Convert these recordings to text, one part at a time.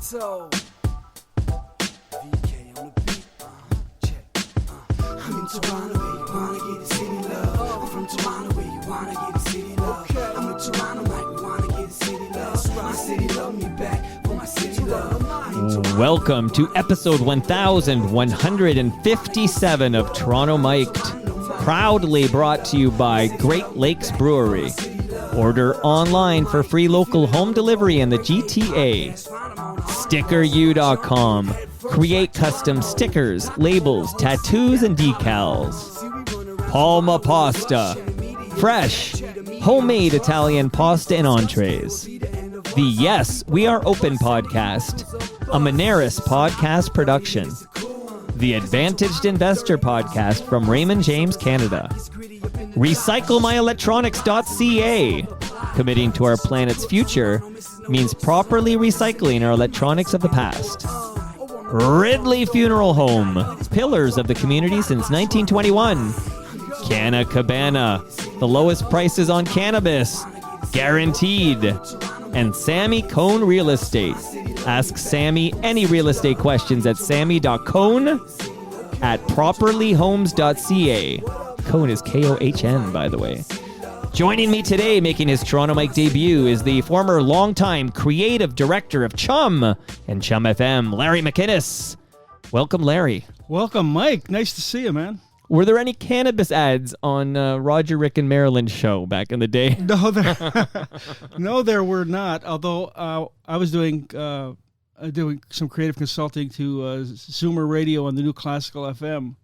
So, VK on the beat, check. I'm in Toronto where you wanna get a city love. I'm from Toronto where you wanna get a city love. I'm in Toronto like we wanna get a city love. My city love me back for my city love. Welcome to episode 1157 of Toronto Mic'd, proudly brought to you by Great Lakes Brewery. Order online for free local home delivery in the GTA. StickerU.com. Create custom stickers, labels, tattoos, and decals. Palma Pasta. Fresh, homemade Italian pasta and entrees. The Yes, We Are Open podcast, a Moneris podcast production. The Advantaged Investor podcast from Raymond James, Canada. RecycleMyElectronics.ca. Committing to our planet's future means properly recycling our electronics of the past. Ridley Funeral Home. Pillars of the community since 1921. Canna Cabana. The lowest prices on cannabis. Guaranteed. And Sammy Cone Real Estate. Ask Sammy any real estate questions at sammy.cone@properlyhomes.ca. Cone is K-O-H-N, by the way. Joining me today, making his Toronto Mike debut, is the former longtime creative director of CHUM and CHUM FM, Larry MacInnis. Welcome, Larry. Welcome, Mike. Nice to see you, man. Were there any cannabis ads on Roger, Rick, and Marilyn's show back in the day? No, there were not. Although I was doing some creative consulting to Zoomer Radio on the new Classical FM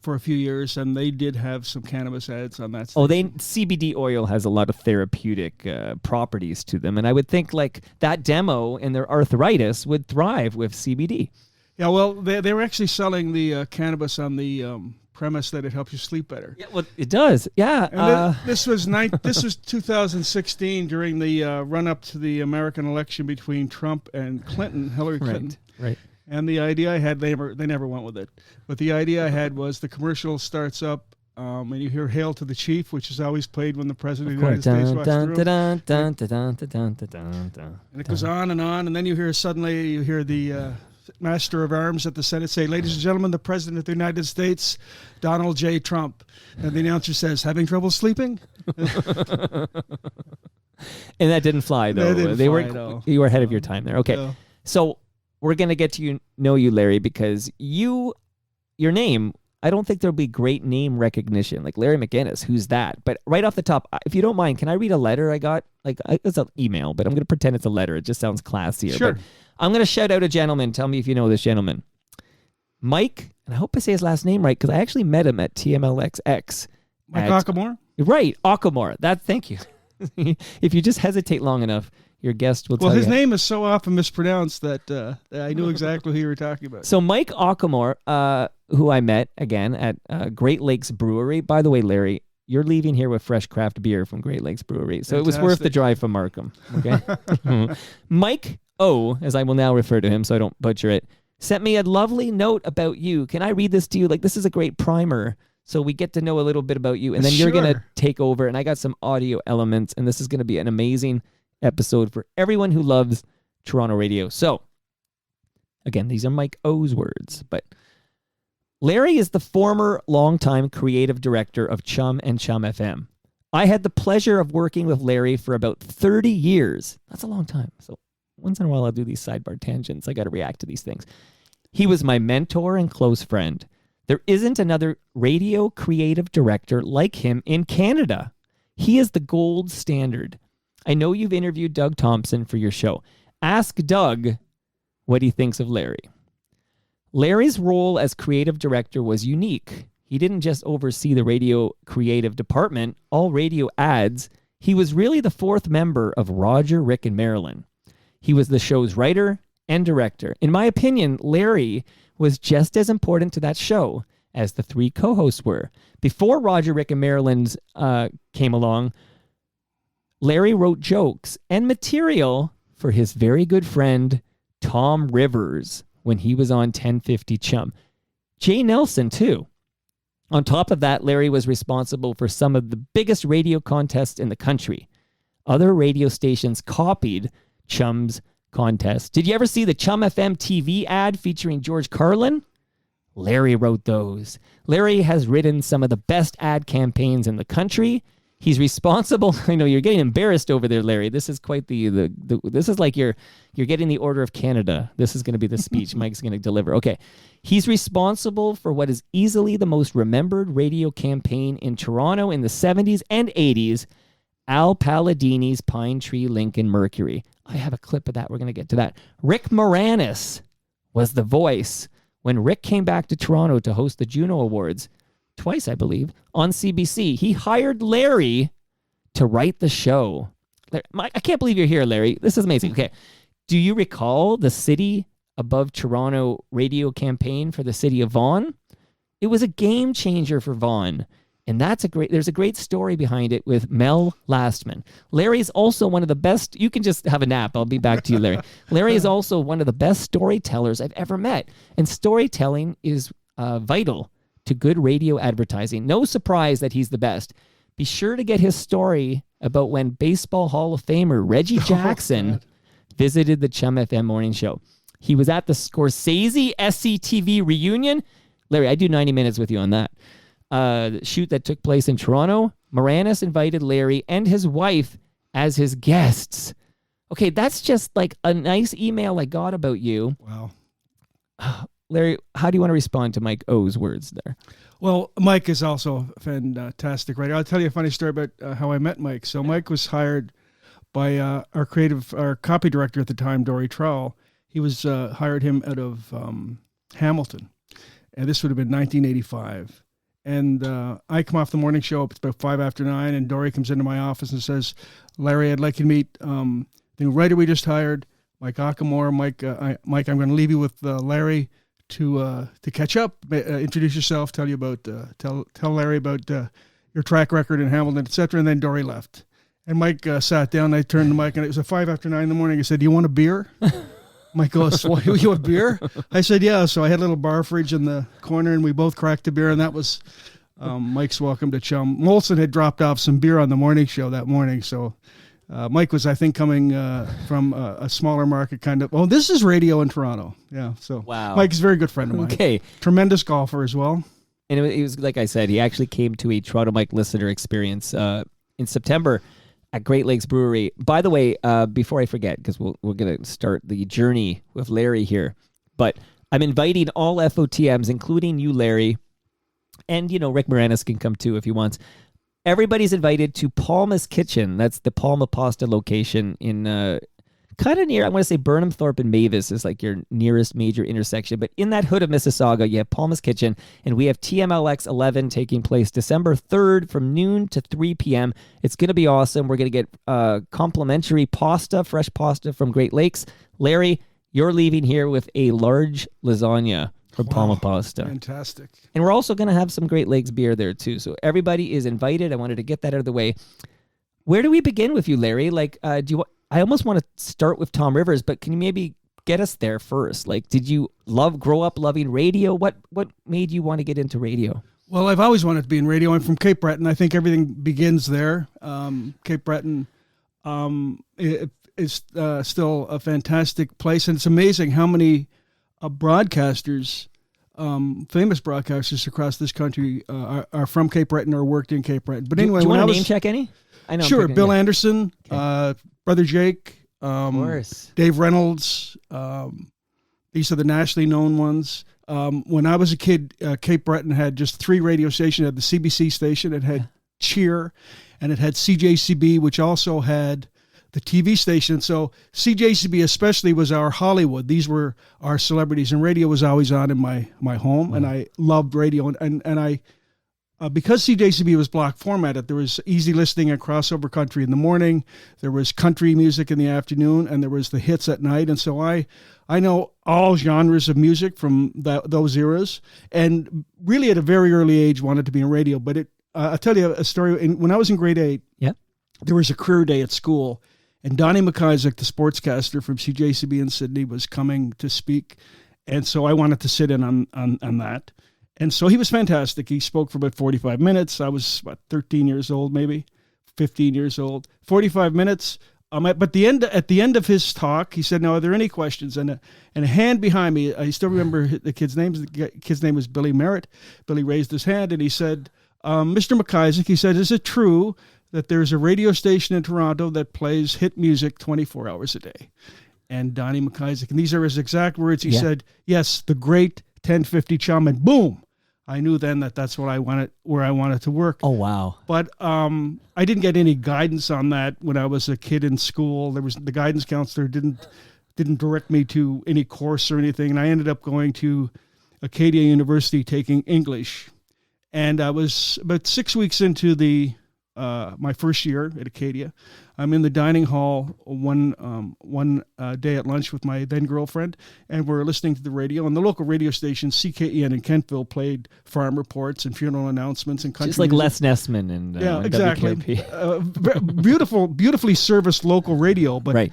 for a few years, and they did have some cannabis ads on that station. CBD oil has a lot of therapeutic properties to them, and I would think like that demo in their arthritis would thrive with CBD. Yeah, well, they were actually selling the cannabis on the premise that it helps you sleep better. Yeah, well, it does. Yeah. And this was 2016 during the run up to the American election between Trump and Hillary Clinton. Right. And the idea I had, they never went with it. But the idea I had was the commercial starts up, and you hear "Hail to the Chief," which is always played when the president of the United States walks through. And it goes on, and then you hear the Master of Arms at the Senate say, "Ladies and gentlemen, the President of the United States, Donald J. Trump." And the announcer says, "Having trouble sleeping?" And that didn't fly, though. You were ahead of your time there. Okay. No. So we're going to get to know you, Larry, because your name, I don't think there'll be great name recognition. Like Larry MacInnis, who's that? But right off the top, if you don't mind, can I read a letter I got? It's an email, but I'm going to pretend it's a letter. It just sounds classier. Sure. But I'm going to shout out a gentleman. Tell me if you know this gentleman. Mike, and I hope I say his last name right, because I actually met him at TMLXX. Mike Ockamore? Right, Ockamore. Thank you. If you just hesitate long enough, your guest will tell you. Well, his name is so often mispronounced that I knew exactly who you were talking about. So Mike Ockamore, who I met, again, at Great Lakes Brewery. By the way, Larry, you're leaving here with fresh craft beer from Great Lakes Brewery. So Fantastic. It was worth the drive from Markham. Okay. Mike O, as I will now refer to him so I don't butcher it, sent me a lovely note about you. Can I read this to you? This is a great primer. So we get to know a little bit about you. And then you're going to take over. And I got some audio elements. And this is going to be an amazing episode for everyone who loves Toronto radio. So, again, these are Mike O's words. But Larry is the former longtime creative director of CHUM and CHUM FM. I had the pleasure of working with Larry for about 30 years. That's a long time. So once in a while, I'll do these sidebar tangents. I got to react to these things. He was my mentor and close friend. There isn't another radio creative director like him in Canada. He is the gold standard. I know you've interviewed Doug Thompson for your show. Ask Doug what he thinks of Larry. Larry's role as creative director was unique. He didn't just oversee the radio creative department, all radio ads. He was really the fourth member of Roger, Rick, and Marilyn. He was the show's writer and director. In my opinion, Larry was just as important to that show as the three co-hosts were. Before Roger, Rick, and Marilyn's came along, Larry wrote jokes and material for his very good friend, Tom Rivers, when he was on 1050 CHUM. Jay Nelson, too. On top of that, Larry was responsible for some of the biggest radio contests in the country. Other radio stations copied CHUM's contest. Did you ever see the CHUM FM TV ad featuring George Carlin? Larry wrote those. Larry has written some of the best ad campaigns in the country. He's responsible. I know you're getting embarrassed over there, Larry. This is quite the this is like you're getting the Order of Canada. This is going to be the speech Mike's going to deliver. Okay. He's responsible for what is easily the most remembered radio campaign in Toronto in the 70s and 80s, Al Palladini's Pine Tree Lincoln Mercury. I have a clip of that. We're going to get to that. Rick Moranis was the voice when Rick came back to Toronto to host the Juno Awards, twice, I believe, on CBC. He hired Larry to write the show. I can't believe you're here, Larry. This is amazing. Okay. Do you recall the City Above Toronto radio campaign for the city of Vaughan? It was a game changer for Vaughan. And there's a great story behind it with Mel Lastman. Larry's also one of the best. You can just have a nap. I'll be back to you, Larry. Larry is also one of the best storytellers I've ever met. And storytelling is vital to good radio advertising. No surprise that he's the best. Be sure to get his story about when Baseball Hall of Famer Reggie Jackson visited the CHUM FM morning show. He was at the Scorsese SCTV reunion. Larry, I do 90 minutes with you on that. Shoot that took place in Toronto. Moranis invited Larry and his wife as his guests. Okay, that's just like a nice email I got about you. Wow. Larry, how do you want to respond to Mike O's words there? Well, Mike is also a fantastic writer. I'll tell you a funny story about how I met Mike. So Mike was hired by our copy director at the time, Dory Trowell. He was hired him out of Hamilton. And this would have been 1985. And I come off the morning show. It's about 5 after 9, and Dory comes into my office and says, "Larry, I'd like you to meet the new writer we just hired, Mike Ockamore. Mike, I'm going to leave you with Larry to catch up, introduce yourself, tell Larry about your track record in Hamilton, etc." And then Dory left, and Mike sat down. I turned to Mike, and it was 5 after 9 in the morning. I said, "Do you want a beer?" Mike goes, "What, you want beer?" I said, "Yeah." So I had a little bar fridge in the corner, and we both cracked a beer, and that was Mike's welcome to CHUM. Molson had dropped off some beer on the morning show that morning, so Mike was, I think, coming from a smaller market kind of. Oh, this is radio in Toronto. Yeah, so wow. Mike's a very good friend of mine. Okay. Tremendous golfer as well. And it was like I said, he actually came to a Toronto Mike listener experience in September at Great Lakes Brewery. By the way, before I forget, because we're going to start the journey with Larry here, but I'm inviting all FOTMs, including you, Larry, and, Rick Moranis can come too if he wants. Everybody's invited to Palma's Kitchen. That's the Palma Pasta location in kind of near, I want to say Burnham, Thorpe, and Mavis is like your nearest major intersection. But in that hood of Mississauga, you have Palma's Kitchen, and we have TMLX 11 taking place December 3rd from noon to 3 p.m. It's going to be awesome. We're going to get complimentary pasta, fresh pasta from Great Lakes. Larry, you're leaving here with a large lasagna from Palma Pasta. Fantastic. And we're also going to have some Great Lakes beer there too. So everybody is invited. I wanted to get that out of the way. Where do we begin with you, Larry? Like, I almost want to start with Tom Rivers, but can you maybe get us there first? Like, did you grow up loving radio? What made you want to get into radio? Well, I've always wanted to be in radio. I'm from Cape Breton. I think everything begins there. Cape Breton is still a fantastic place, and it's amazing how many broadcasters, famous broadcasters across this country are from Cape Breton or worked in Cape Breton. But anyway, do you want to name check any? I know. Sure, Bill Anderson, okay. Brother Jake, of course. Dave Reynolds. These are the nationally known ones. When I was a kid, Cape Breton had just 3 radio stations. It had the CBC station, it had Cheer, and it had CJCB, which also had the TV station. So CJCB especially was our Hollywood. These were our celebrities, and radio was always on in my home, and I loved radio. And I because CJCB was block formatted, there was easy listening and crossover country in the morning, there was country music in the afternoon, and there was the hits at night. And so I know all genres of music from those eras, and really at a very early age wanted to be in radio. But I'll tell you a story. When I was in grade 8, there was a career day at school, and Donnie McIsaac, the sportscaster from CJCB in Sydney, was coming to speak. And so I wanted to sit in on that. And so he was fantastic. He spoke for about 45 minutes. I was, 13 years old, maybe 15 years old. 45 minutes. But at the end of his talk, he said, "Now, are there any questions?" And a hand behind me, I still remember the kid's name. The kid's name was Billy Merritt. Billy raised his hand and he said, "Mr. MacIsaac," he said, "is it true that there's a radio station in Toronto that plays hit music 24 hours a day?" And Donnie MacIsaac, and these are his exact words. He said, "Yes, the great 1050 CHUM," and boom. I knew then that's what I wanted, where I wanted to work. Oh, wow. But I didn't get any guidance on that when I was a kid in school. The guidance counselor didn't direct me to any course or anything. And I ended up going to Acadia University taking English. And I was about 6 weeks into my first year at Acadia. I'm in the dining hall one day at lunch with my then girlfriend, and we're listening to the radio. And the local radio station, CKEN in Kentville, played farm reports and funeral announcements and country just like music. Les Nessman and exactly. WKRP. Beautifully serviced local radio, but right.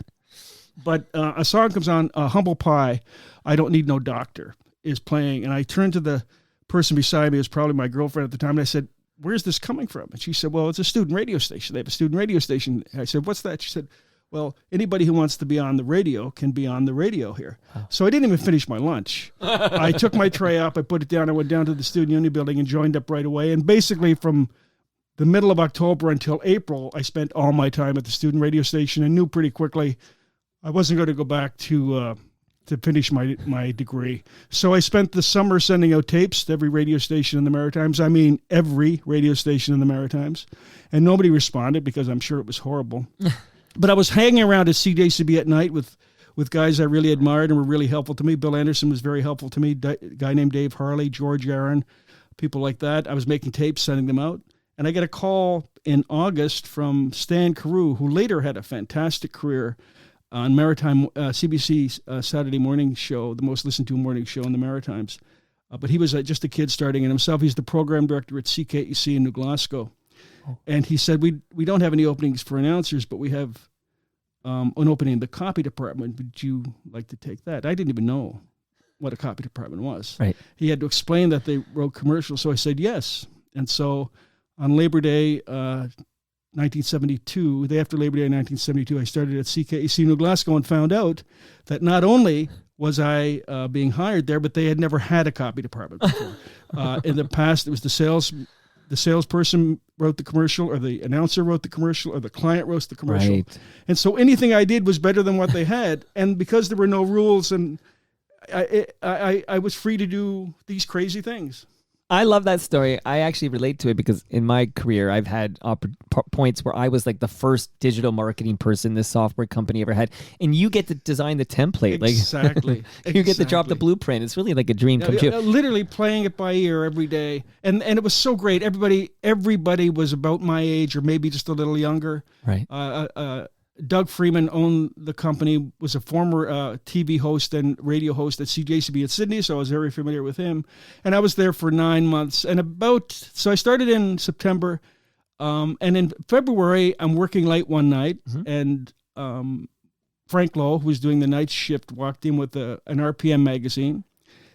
But a song comes on, Humble Pie, I Don't Need No Doctor, is playing, and I turned to the person beside me, it was probably my girlfriend at the time, and I said, "Where's this coming from?" And she said, "Well, it's a student radio station. They have a student radio station." I said, "What's that?" She said, "Well, anybody who wants to be on the radio can be on the radio here." Oh. So I didn't even finish my lunch. I took my tray up, I put it down, I went down to the student union building and joined up right away. And basically from the middle of October until April, I spent all my time at the student radio station and knew pretty quickly I wasn't going to go back to finish my degree. So I spent the summer sending out tapes to every radio station in the Maritimes. I mean, every radio station in the Maritimes. And nobody responded because I'm sure it was horrible. But I was hanging around at CJCB at night with guys I really admired and were really helpful to me. Bill Anderson was very helpful to me. A guy named Dave Harley, George Aaron, people like that. I was making tapes, sending them out. And I get a call in August from Stan Carew, who later had a fantastic career on Maritime CBC Saturday morning show, the most listened to morning show in the Maritimes. But he was just a kid starting in himself. He's the program director at CKEC in New Glasgow. Oh. And he said, we don't have any openings for announcers, but we have an opening in the copy department. Would you like to take that? I didn't even know what a copy department was. Right. He had to explain that they wrote commercials. So I said yes. And so on Labor Day, 1972, the day after Labor Day 1972, I started at CKEC New Glasgow and found out that not only was I being hired there, but they had never had a copy department before. In the past, it was the salesperson wrote the commercial, or the announcer wrote the commercial, or the client wrote the commercial. Right. And so anything I did was better than what they had. And because there were no rules, and I was free to do these crazy things. I love that story. I actually relate to it because in my career, I've had points where I was like the first digital marketing person this software company ever had. And you get to design the template. Exactly. Like, you get to drop the blueprint. It's really like a dream come true. Literally playing it by ear every day. And it was so great. Everybody was about my age or maybe just a little younger. Right. Doug Freeman owned the company, was a former TV host and radio host at CJCB in Sydney, so I was very familiar with him. And I was there for 9 months. And so I started in September, and in February, I'm working late one night, and Frank Lowe, who was doing the night shift, walked in with an RPM magazine,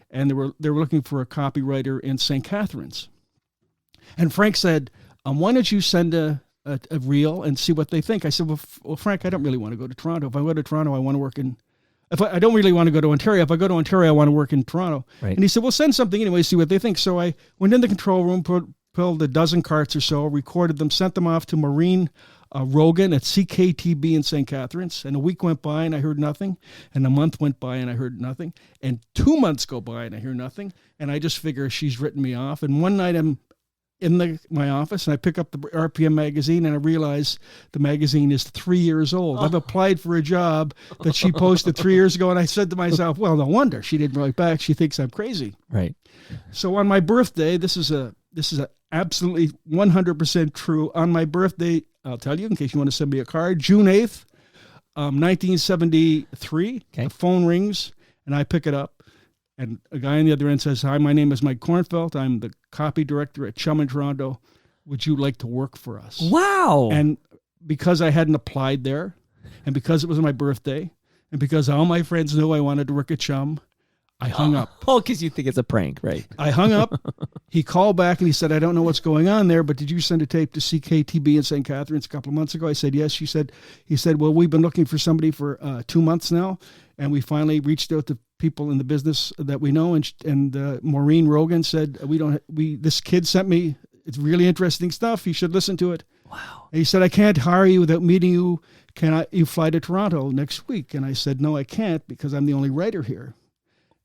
and they were looking for a copywriter in St. Catharines. And Frank said, why don't you send a reel and see what they think. I said, well, Frank, I don't really want to go to Toronto. If I go to Toronto, I want to work I don't really want to go to Ontario. If I go to Ontario, I want to work in Toronto. Right. And he said, well, send something anyway, see what they think. So I went in the control room, pulled a dozen carts or so, recorded them, sent them off to Maureen Rogan at CKTB in St. Catharines. And a week went by and I heard nothing. And a month went by and I heard nothing. And 2 months go by and I hear nothing. And I just figure she's written me off. And one night I'm in my office and I pick up the RPM magazine and I realize the magazine is 3 years old. I've applied for a job that she posted 3 years ago, and I said to myself, well, no wonder she didn't write back. She thinks I'm crazy. Right. So on my birthday, this is a absolutely 100% true. On my birthday, I'll tell you in case you want to send me a card, June 8th, 1973, the phone rings and I pick it up. And a guy on the other end says, hi, my name is Mike Kornfeld. I'm the copy director at CHUM in Toronto. Would you like to work for us? Wow. And because I hadn't applied there, and because it was my birthday, and because all my friends knew I wanted to work at CHUM, I hung up. Oh, because you think it's a prank, right? I hung up. He called back and he said, I don't know what's going on there, but did you send a tape to CKTB in St. Catharines a couple of months ago? I said, yes. He said, well, we've been looking for somebody for 2 months now, and we finally reached out to people in the business that we know. And Maureen Rogan said, this kid sent me, it's really interesting stuff. You should listen to it. Wow. And he said, I can't hire you without meeting you. Can you fly to Toronto next week? And I said, no, I can't, because I'm the only writer here.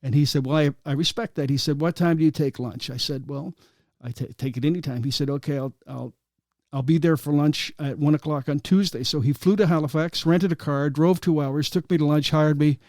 And he said, well, I respect that. He said, what time do you take lunch? I said, well, I take it anytime. He said, okay, I'll be there for lunch at 1:00 on Tuesday. So he flew to Halifax, rented a car, drove 2 hours, took me to lunch, hired me.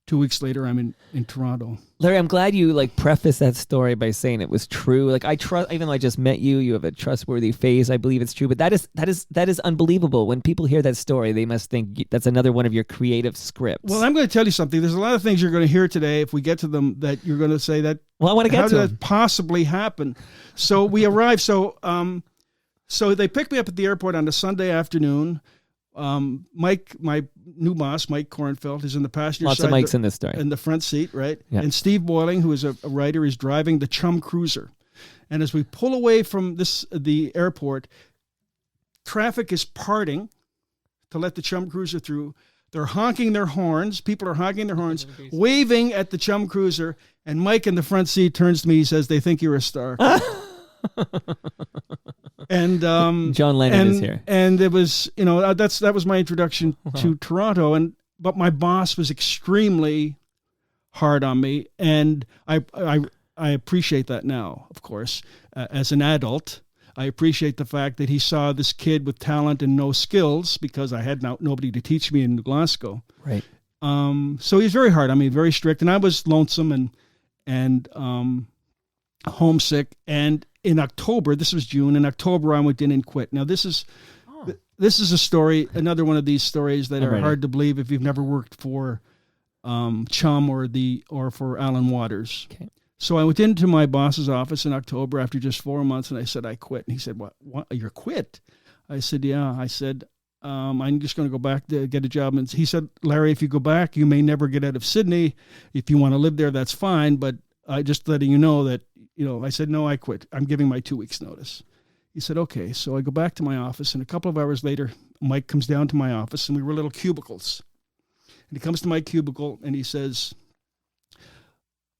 2 weeks later, I'm in Toronto. Larry, I'm glad you preface that story by saying it was true. I trust, even though I just met you, you have a trustworthy face. I believe it's true, but that is unbelievable. When people hear that story, they must think that's another one of your creative scripts. Well, I'm going to tell you something. There's a lot of things you're going to hear today, if we get to them, that you're going to say that. Well, I want to get to them. How did that possibly happen? So we arrived. So they picked me up at the airport on a Sunday afternoon. Mike, my new boss, Mike Kornfeld, is in the passenger side. Lots of Mikes in this story. In the front seat, right? Yeah. And Steve Boiling, who is a writer, is driving the CHUM cruiser. And as we pull away from the airport, traffic is parting to let the CHUM cruiser through. They're honking their horns. People are honking their horns, waving at the CHUM cruiser. And Mike in the front seat turns to me. He says, "They think you're a star." And John Lennon is here, and it was, that was my introduction to Toronto. But my boss was extremely hard on me, and I appreciate that now. Of course, as an adult, I appreciate the fact that he saw this kid with talent and no skills, because I had nobody to teach me in Glasgow. Right. So he's very hard on me, very strict, and I was lonesome and homesick. And in October, this was June, in October I went in and quit. Now this is a story, another one of these stories that are hard to believe if you've never worked for CHUM or for Alan Waters. Okay. So I went into my boss's office in October after just 4 months, and I said, I quit. And he said, what? You're quit? I said, yeah. I said, I'm just going to go back to get a job. And he said, Larry, if you go back, you may never get out of Sydney. If you want to live there, that's fine. But I just letting you know that, I said, no, I quit. I'm giving my 2 weeks notice. He said, okay. So I go back to my office, and a couple of hours later, Mike comes down to my office, and we were little cubicles. And he comes to my cubicle, and he says,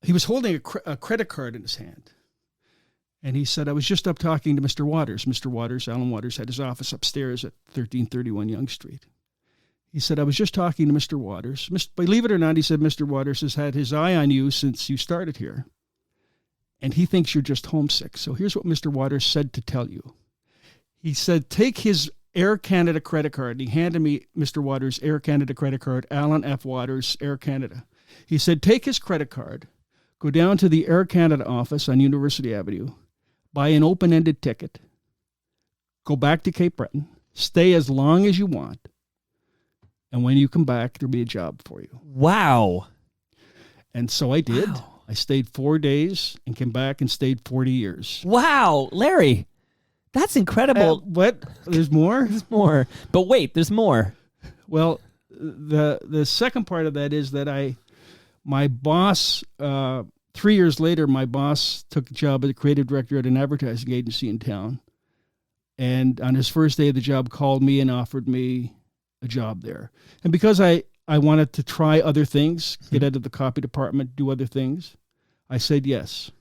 he was holding a credit card in his hand. And he said, I was just up talking to Mr. Waters. Mr. Waters, Alan Waters, had his office upstairs at 1331 Yonge Street. He said, I was just talking to Mr. Waters. Believe it or not, he said, Mr. Waters has had his eye on you since you started here. And he thinks you're just homesick. So here's what Mr. Waters said to tell you. He said, take his Air Canada credit card. He handed me Mr. Waters' Air Canada credit card, Alan F. Waters, Air Canada. He said, take his credit card, go down to the Air Canada office on University Avenue, buy an open-ended ticket, go back to Cape Breton, stay as long as you want, and when you come back, there'll be a job for you. Wow. And so I did. Wow. I stayed 4 days and came back and stayed 40 years. Wow, Larry, that's incredible. What? There's more? There's more. But wait, there's more. Well, the second part of that is that my boss, 3 years later, my boss took a job as a creative director at an advertising agency in town. And on his first day of the job, called me and offered me a job there. And because I wanted to try other things, get out of the copy department, do other things, I said yes.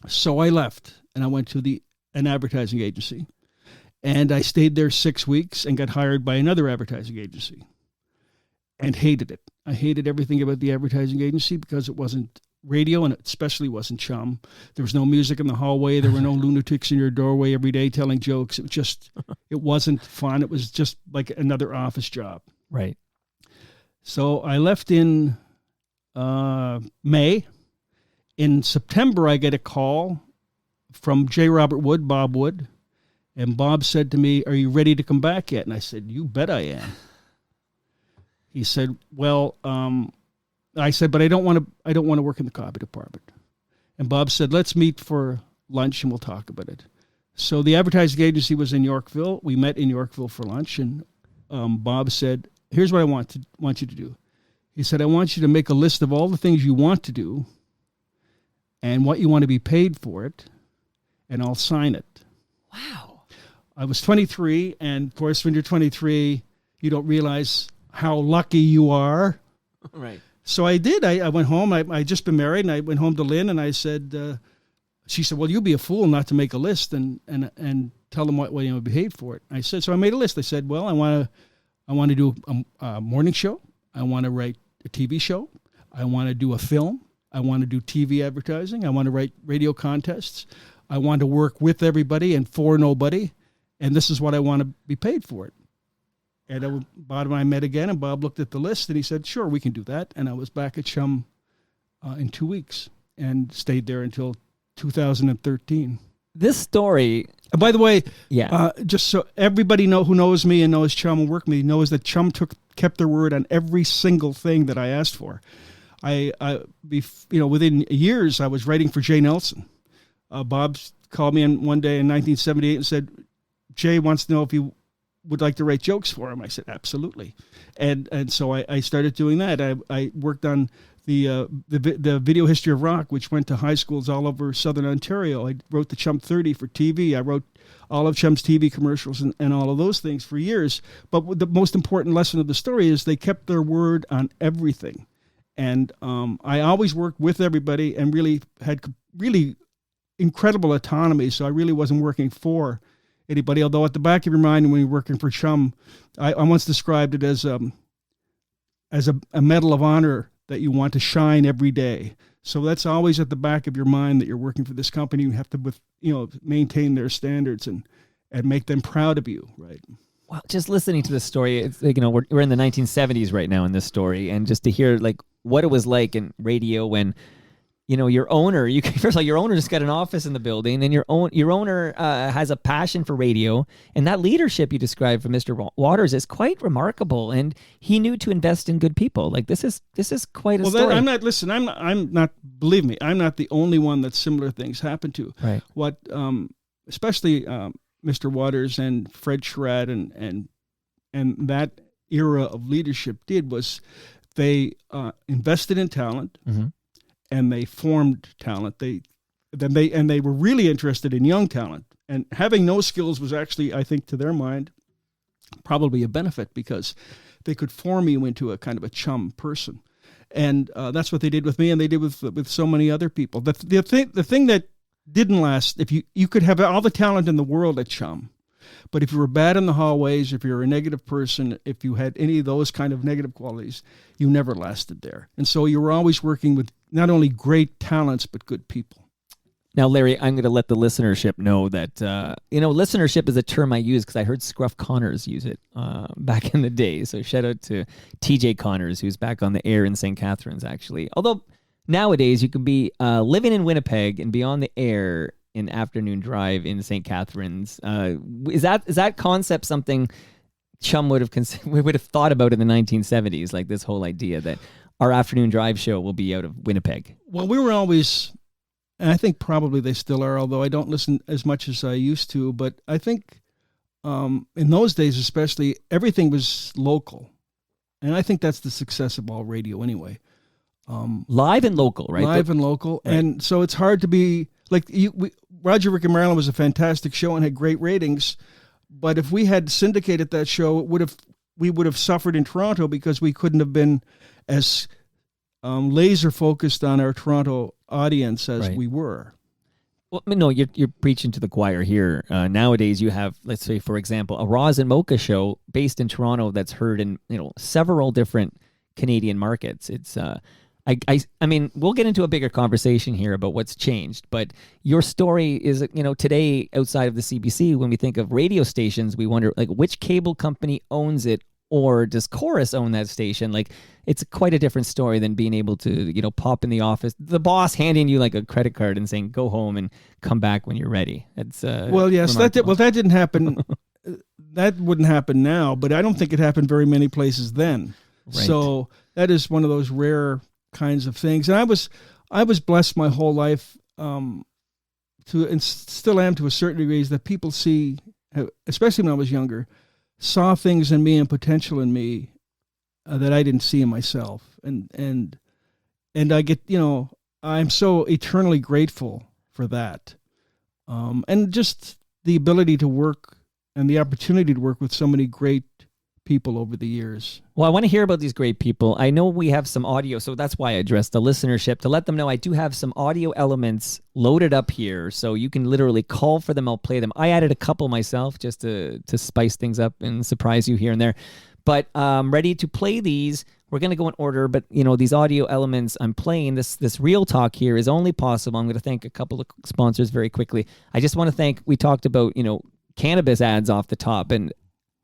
So I left and I went to an advertising agency. And I stayed there 6 weeks and got hired by another advertising agency and hated it. I hated everything about the advertising agency because it wasn't radio, and it especially wasn't CHUM. There was no music in the hallway. There were no lunatics in your doorway every day telling jokes. It wasn't fun. It was just like another office job. Right. So I left in May. In September, I get a call from J. Robert Wood, Bob Wood. And Bob said to me, are you ready to come back yet? And I said, you bet I am. He said, well, I said, but I don't want to work in the copy department. And Bob said, let's meet for lunch and we'll talk about it. So the advertising agency was in Yorkville. We met in Yorkville for lunch, and Bob said, here's what I want you to do. He said, I want you to make a list of all the things you want to do and what you want to be paid for it, and I'll sign it. Wow. I was 23, and of course, when you're 23, you don't realize how lucky you are. Right. So I did. I went home. I just been married, and I went home to Lynn, and I said, she said, well, you'll be a fool not to make a list and tell them what you want to be paid for it. I said, so I made a list. I said, well, I want to do a morning show. I want to write a TV show. I want to do a film. I want to do TV advertising. I want to write radio contests. I want to work with everybody and for nobody. And this is what I want to be paid for it. And Bob and I met again, and Bob looked at the list, and he said, sure, we can do that. And I was back at CHUM in 2 weeks and stayed there until 2013. This story... And by the way, yeah. Just so everybody who knows me and knows CHUM and work with me knows that CHUM kept their word on every single thing that I asked for. Within years, I was writing for Jay Nelson. Bob called me in one day in 1978 and said, Jay wants to know if you would like to write jokes for him. I said, absolutely. And so I started doing that. I worked on the video history of rock, which went to high schools all over Southern Ontario. I wrote the CHUM 30 for TV. I wrote all of CHUM's TV commercials and all of those things for years. But the most important lesson of the story is they kept their word on everything. And I always worked with everybody and really had really incredible autonomy. So I really wasn't working for anybody. Although at the back of your mind when you're working for CHUM, I once described it as a medal of honor that you want to shine every day. So that's always at the back of your mind that you're working for this company. You have to, maintain their standards and make them proud of you, right? Well, just listening to this story, it's like, we're in the 1970s right now in this story, and just to hear like what it was like in radio when, your owner, first of all, your owner just got an office in the building, and your owner has a passion for radio, and that leadership you described from Mr. Waters is quite remarkable, and he knew to invest in good people. Like this is quite a story. Believe me, I'm not the only one that similar things happen to. Right. What, especially Mr. Waters and Fred Sherratt and that era of leadership did was they invested in talent. Mm-hmm. And they formed talent. They were really interested in young talent. And having no skills was actually, I think, to their mind, probably a benefit because they could form you into a kind of a CHUM person. And that's what they did with me, and they did with so many other people. The thing that didn't last, if you could have all the talent in the world at CHUM, but if you were bad in the hallways, if you're a negative person, if you had any of those kind of negative qualities, you never lasted there. And so you were always working with not only great talents, but good people. Now, Larry, I'm going to let the listenership know that, listenership is a term I use because I heard Scruff Connors use it back in the day. So shout out to TJ Connors, who's back on the air in St. Catharines, actually. Although nowadays you can be living in Winnipeg and be on the air in afternoon drive in St. Catharines. Is that concept something CHUM would have thought about in the 1970s, like this whole idea that our afternoon drive show will be out of Winnipeg? Well, we were always, and I think probably they still are, although I don't listen as much as I used to, but I think in those days especially, everything was local. And I think that's the success of all radio anyway. Live and local, right? Live and local. Right. And so it's hard to be, like, Roger, Rick, and Marilyn was a fantastic show and had great ratings, but if we had syndicated that show, we would have suffered in Toronto because we couldn't have been as laser focused on our Toronto audience as we were. Well, no, you're preaching to the choir here. Nowadays, you have, let's say, for example, a Roz and Mocha show based in Toronto that's heard in several different Canadian markets. It's I mean, we'll get into a bigger conversation here about what's changed, but your story is, today outside of the CBC, when we think of radio stations, we wonder, like, which cable company owns it, or does Chorus own that station? Like, it's quite a different story than being able to, pop in the office, the boss handing you like a credit card and saying, go home and come back when you're ready. It's well, yes, that didn't happen. That wouldn't happen now, but I don't think it happened very many places then. Right. So that is one of those rare kinds of things. And I was blessed my whole life and still am to a certain degree, is that people see, especially when I was younger, saw things in me and potential in me that I didn't see in myself, and I get, I'm so eternally grateful for that, and just the ability to work and the opportunity to work with so many great people over the years. Well, I want to hear about these great people. I know we have some audio, so that's why I addressed the listenership, to let them know I do have some audio elements loaded up here, so you can literally call for them. I'll play them. I added a couple myself just to spice things up and surprise you here and there. But I'm ready to play these. We're going to go in order, but these audio elements I'm playing, this real talk here is only possible. I'm going to thank a couple of sponsors very quickly. I just want to thank, we talked about, cannabis ads off the top, and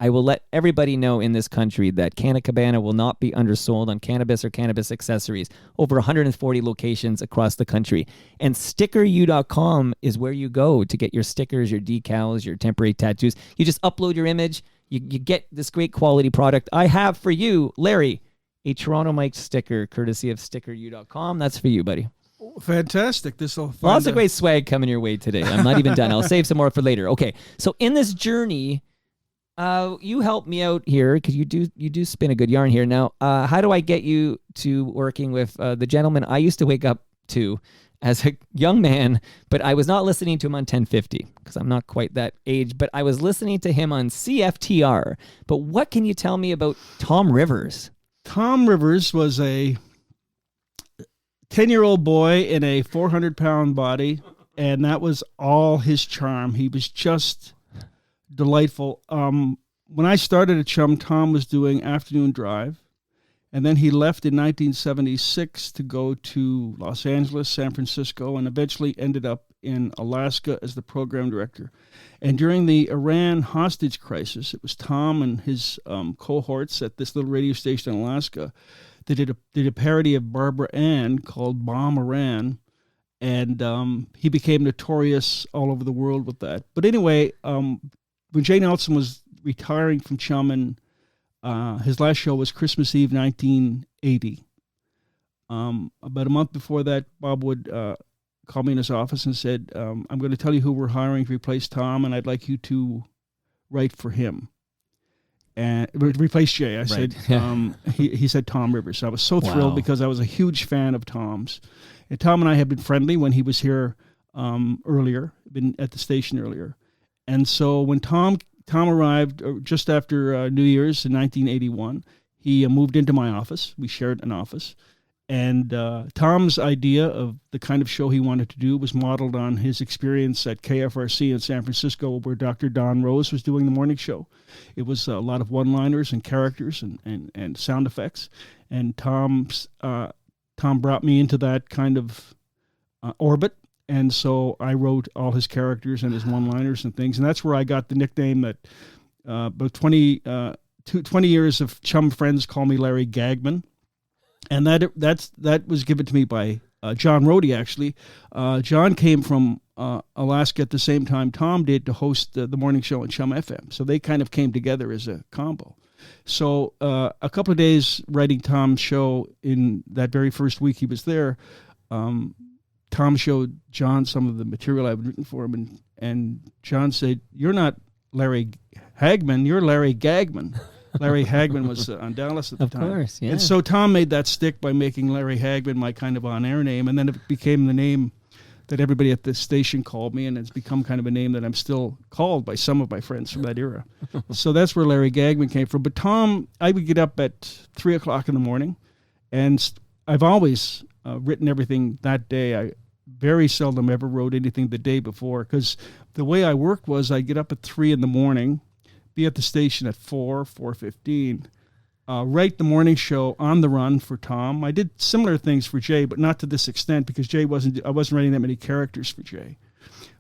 I will let everybody know in this country that Canna Cabana will not be undersold on cannabis or cannabis accessories. Over 140 locations across the country. And stickeru.com is where you go to get your stickers, your decals, your temporary tattoos. You just upload your image. You get this great quality product. I have for you, Larry, a Toronto Mike sticker courtesy of stickeru.com. That's for you, buddy. Fantastic. Lots of great swag coming your way today. I'm not even done. I'll save some more for later. Okay, so in this journey, you help me out here because you do spin a good yarn here. Now, how do I get you to working with the gentleman I used to wake up to as a young man, but I was not listening to him on 1050 because I'm not quite that age, but I was listening to him on CFTR. But what can you tell me about Tom Rivers? Tom Rivers was a 10-year-old boy in a 400-pound body, and that was all his charm. He was just delightful. When I started at CHUM, Tom was doing afternoon drive, and then he left in 1976 to go to Los Angeles, San Francisco, and eventually ended up in Alaska as the program director. And during the Iran hostage crisis, it was Tom and his cohorts at this little radio station in Alaska. They did a parody of Barbara Ann called Bomb Iran, and he became notorious all over the world with that. But anyway, when Jay Nelson was retiring from CHUM, and his last show was Christmas Eve 1980. About a month before that, Bob would call me in his office and said, I'm going to tell you who we're hiring to replace Tom, and I'd like you to write for him. And replace Jay. I said, he said Tom Rivers. I was so thrilled because I was a huge fan of Tom's. And Tom and I had been friendly when he was here earlier, been at the station earlier. And so when Tom arrived just after New Year's in 1981, he moved into my office. We shared an office. And Tom's idea of the kind of show he wanted to do was modeled on his experience at KFRC in San Francisco, where Dr. Don Rose was doing the morning show. It was a lot of one-liners and characters and sound effects. And Tom brought me into that kind of orbit. And so I wrote all his characters and his one-liners and things. And that's where I got the nickname that about 20 years of CHUM friends call me Larry Gagman. And that was given to me by John Rohde, actually. John came from Alaska at the same time Tom did to host the morning show on CHUM FM. So they kind of came together as a combo. So a couple of days writing Tom's show, in that very first week he was there, Tom showed John some of the material I've written for him, and John said, "You're not Larry Hagman, you're Larry Gagman." Larry Hagman was on Dallas at the time. Of course, yeah. And so Tom made that stick by making Larry Hagman my kind of on-air name, and then it became the name that everybody at the station called me, and it's become kind of a name that I'm still called by some of my friends from that era. So that's where Larry Gagman came from. But Tom, I would get up at 3 o'clock in the morning, and I've always written everything that day. I very seldom ever wrote anything the day before, because the way I worked was I'd get up at 3 in the morning, be at the station at 4:15, write the morning show on the run for Tom. I did similar things for Jay, but not to this extent, because I wasn't writing that many characters for Jay.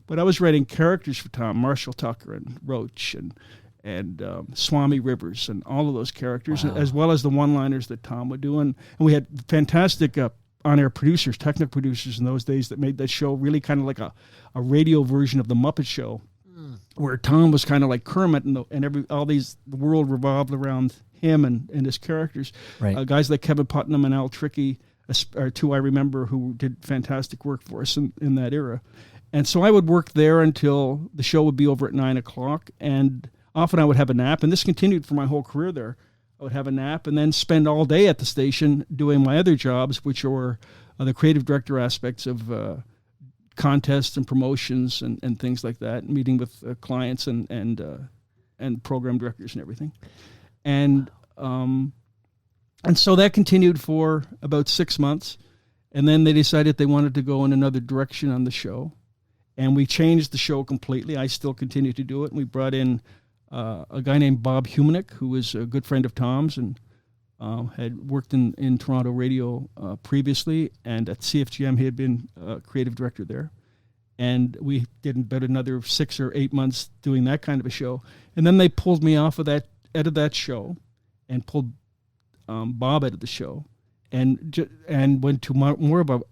But I was writing characters for Tom, Marshall Tucker and Roach and Swami Rivers and all of those characters, as well as the one-liners that Tom would do. And we had fantastic on-air producers, technical producers in those days that made that show really kind of like a radio version of the Muppet Show, where Tom was kind of like Kermit, and the world revolved around him and his characters. Right. Guys like Kevin Putnam and Al Trickey are two I remember who did fantastic work for us in that era. And so I would work there until the show would be over at 9 o'clock, and often I would have a nap, and this continued for my whole career there. I would have a nap and then spend all day at the station doing my other jobs, which were the creative director aspects of contests and promotions and things like that, meeting with clients and program directors and everything. And so that continued for about 6 months. And then they decided they wanted to go in another direction on the show. And we changed the show completely. I still continue to do it. And we brought in a guy named Bob Humanick, who was a good friend of Tom's and had worked in Toronto radio previously. And at CFGM, he had been creative director there. And we did about another 6 or 8 months doing that kind of a show. And then they pulled me off of that show and pulled Bob out of the show. And went to more of a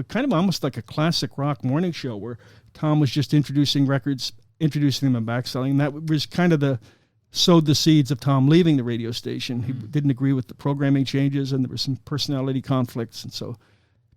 kind of almost like a classic rock morning show where Tom was just introducing records, introducing them and backselling. That was kind of sowed the seeds of Tom leaving the radio station. He didn't agree with the programming changes, and there were some personality conflicts, and so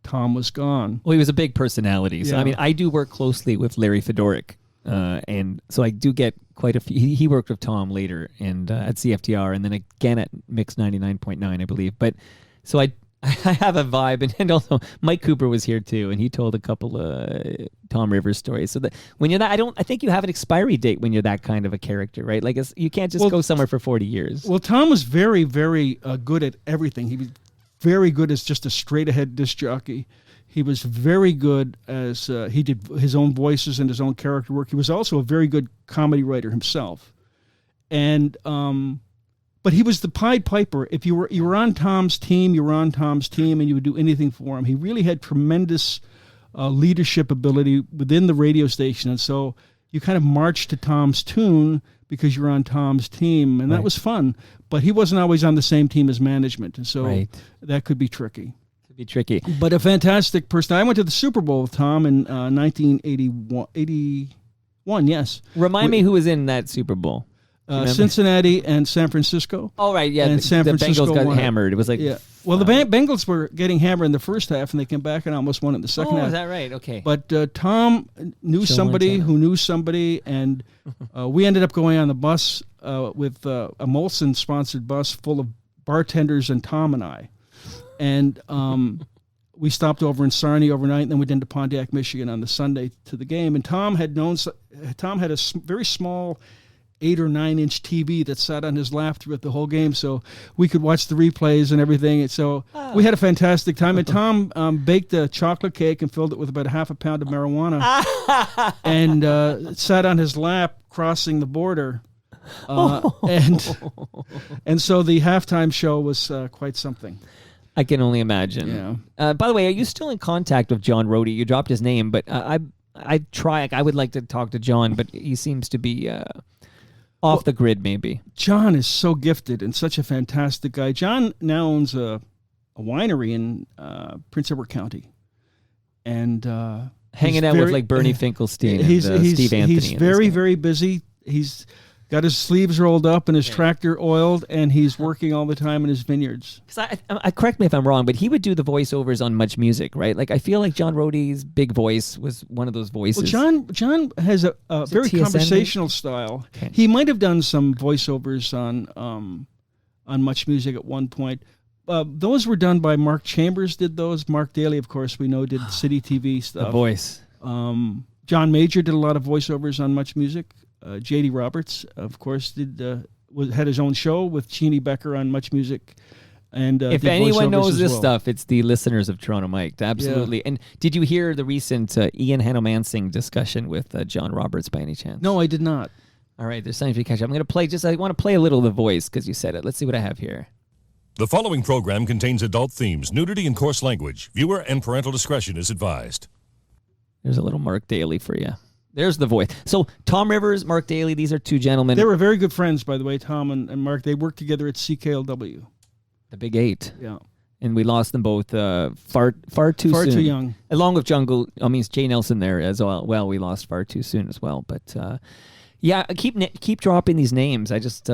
Tom was gone. Well, he was a big personality. So, Yeah. I mean, I do work closely with Larry Fedoric, and so I do get quite a few. He worked with Tom later and at CFTR, and then again at Mix 99.9, I believe. But so I have a vibe, and also Mike Cooper was here too, and he told a couple of Tom Rivers stories. So that when you're that, I think you have an expiry date when you're that kind of a character, right? Like you can't just go somewhere for 40 years. Well, Tom was very, very good at everything. He was very good as just a straight ahead disc jockey. He was very good as he did his own voices and his own character work. He was also a very good comedy writer himself, and but he was the Pied Piper. If you were on Tom's team, you were on Tom's team, and you would do anything for him. He really had tremendous leadership ability within the radio station, and so you kind of marched to Tom's tune because you're on Tom's team, and that was fun. But he wasn't always on the same team as management, and so that could be tricky. Be tricky. But a fantastic person. I went to the Super Bowl with Tom in 1981, yes. Remind me who was in that Super Bowl. Cincinnati and San Francisco. Oh, right, yeah. And the Bengals got hammered. It was like... Yeah. Well, the Bengals were getting hammered in the first half, and they came back and almost won in the second half. Oh, is that right? Okay. But Tom knew somebody who knew somebody, and we ended up going on the bus with a Molson-sponsored bus full of bartenders and Tom and I. And we stopped over in Sarnia overnight, and then we went into Pontiac, Michigan on the Sunday to the game. And Tom had a very small 8 or 9 inch TV that sat on his lap throughout the whole game, so we could watch the replays and everything. And so we had a fantastic time. And Tom baked a chocolate cake and filled it with about half a pound of marijuana, and sat on his lap crossing the border. And so the halftime show was quite something. I can only imagine. Yeah. By the way, are you still in contact with John Rohde? You dropped his name, but I would like to talk to John, but he seems to be off the grid, maybe. John is so gifted and such a fantastic guy. John now owns a winery in Prince Edward County, and hanging out with like Bernie Finkelstein and Steve Anthony. He's very, very busy. He's got his sleeves rolled up and his tractor oiled, and he's working all the time in his vineyards. I correct me if I'm wrong, but he would do the voiceovers on Much Music, right? Like I feel like John Rohde's big voice was one of those voices. Well, John has a very conversational style. Okay. He might have done some voiceovers on Much Music at one point. Those were done by Mark Chambers. Did those? Mark Daly, of course, we know, did City TV stuff. The voice. John Major did a lot of voiceovers on Much Music. J.D. Roberts, of course, had his own show with Jeannie Becker on Much Music. And if anyone knows this stuff, it's the listeners of Toronto Mike. Absolutely. Yeah. And did you hear the recent Ian Hanomansing discussion with John Roberts by any chance? No, I did not. All right, there's something for you to catch up. I'm going to play I want to play a little of the voice because you said it. Let's see what I have here. The following program contains adult themes, nudity, and coarse language. Viewer and parental discretion is advised. There's a little Mark Daly for you. There's the voice. So Tom Rivers, Mark Daly, these are two gentlemen. They were very good friends, by the way, Tom and Mark. They worked together at CKLW. The Big 8. Yeah. And we lost them both far too soon. Far too young. Along with Jay Nelson there as well. Well, we lost far too soon as well. But keep dropping these names. I just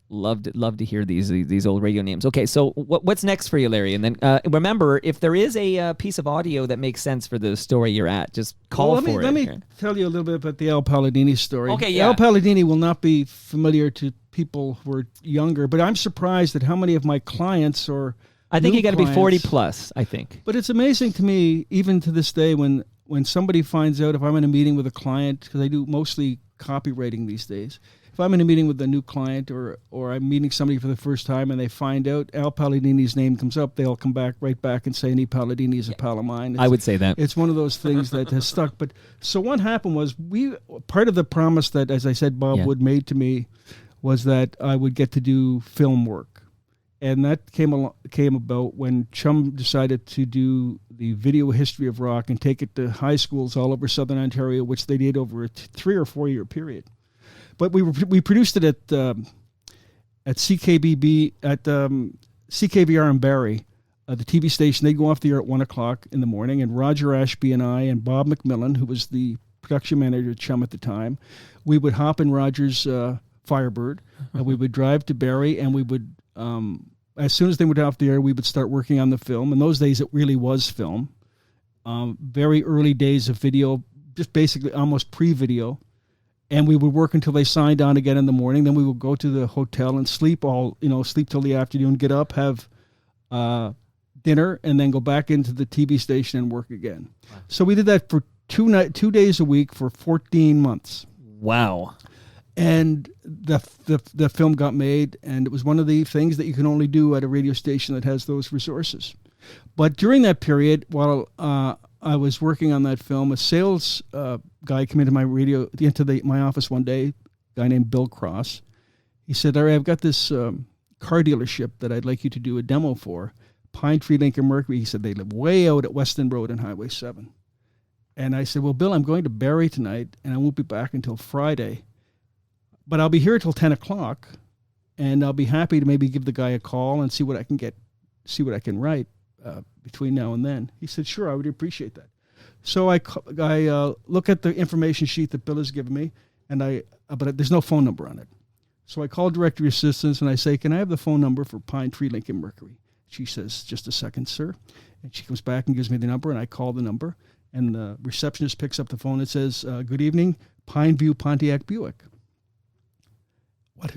love to hear these old radio names. Okay, so what's next for you, Larry? And then remember, if there is a piece of audio that makes sense for the story you're at, just call for it. Let me tell you a little bit about the Al Palladini story. Okay, yeah. Al Palladini will not be familiar to people who are younger, but I'm surprised at how many of my clients or I think new you got to be 40 clients- plus, I think. But it's amazing to me, even to this day, when somebody finds out, if I'm in a meeting with a client, because I do mostly copywriting these days, if I'm in a meeting with a new client or I'm meeting somebody for the first time and they find out Al Palladini's name comes up, they'll come right back and say, "Any Palladini is a pal of mine." I would say that. It's one of those things that has stuck. But so what happened was part of the promise that, as I said, Bob Wood made to me was that I would get to do film work. And that came about when CHUM decided to do the video history of rock and take it to high schools all over Southern Ontario, which they did over a 3 or 4 year period. But we produced it at CKBB at CKVR in Barrie, the TV station. They go off the air at 1:00 in the morning, and Roger Ashby and I and Bob McMillan, who was the production manager at CHUM at the time, we would hop in Roger's Firebird, and we would drive to Barrie, and we would. As soon as they went off the air, we would start working on the film. In those days, it really was film. Very early days of video, just basically almost pre-video. And we would work until they signed on again in the morning. Then we would go to the hotel and sleep till the afternoon, get up, have dinner, and then go back into the TV station and work again. Wow. So we did that for 2 days a week for 14 months. Wow. And the film got made, and it was one of the things that you can only do at a radio station that has those resources. But during that period, while I was working on that film, a sales guy came into my office one day, a guy named Bill Cross. He said, "Larry, I've got this car dealership that I'd like you to do a demo for, Pine Tree Lincoln Mercury." He said, "They live way out at Weston Road and Highway 7. And I said, "Well, Bill, I'm going to Barrie tonight, and I won't be back until Friday. But I'll be here till 10:00, and I'll be happy to maybe give the guy a call and see what I can write between now and then." He said, "Sure, I would appreciate that." So I look at the information sheet that Bill has given me, but there's no phone number on it. So I call directory assistance and I say, "Can I have the phone number for Pine Tree Lincoln Mercury?" She says, "Just a second, sir." And she comes back and gives me the number, and I call the number, and the receptionist picks up the phone and says, "Good evening, Pineview Pontiac Buick."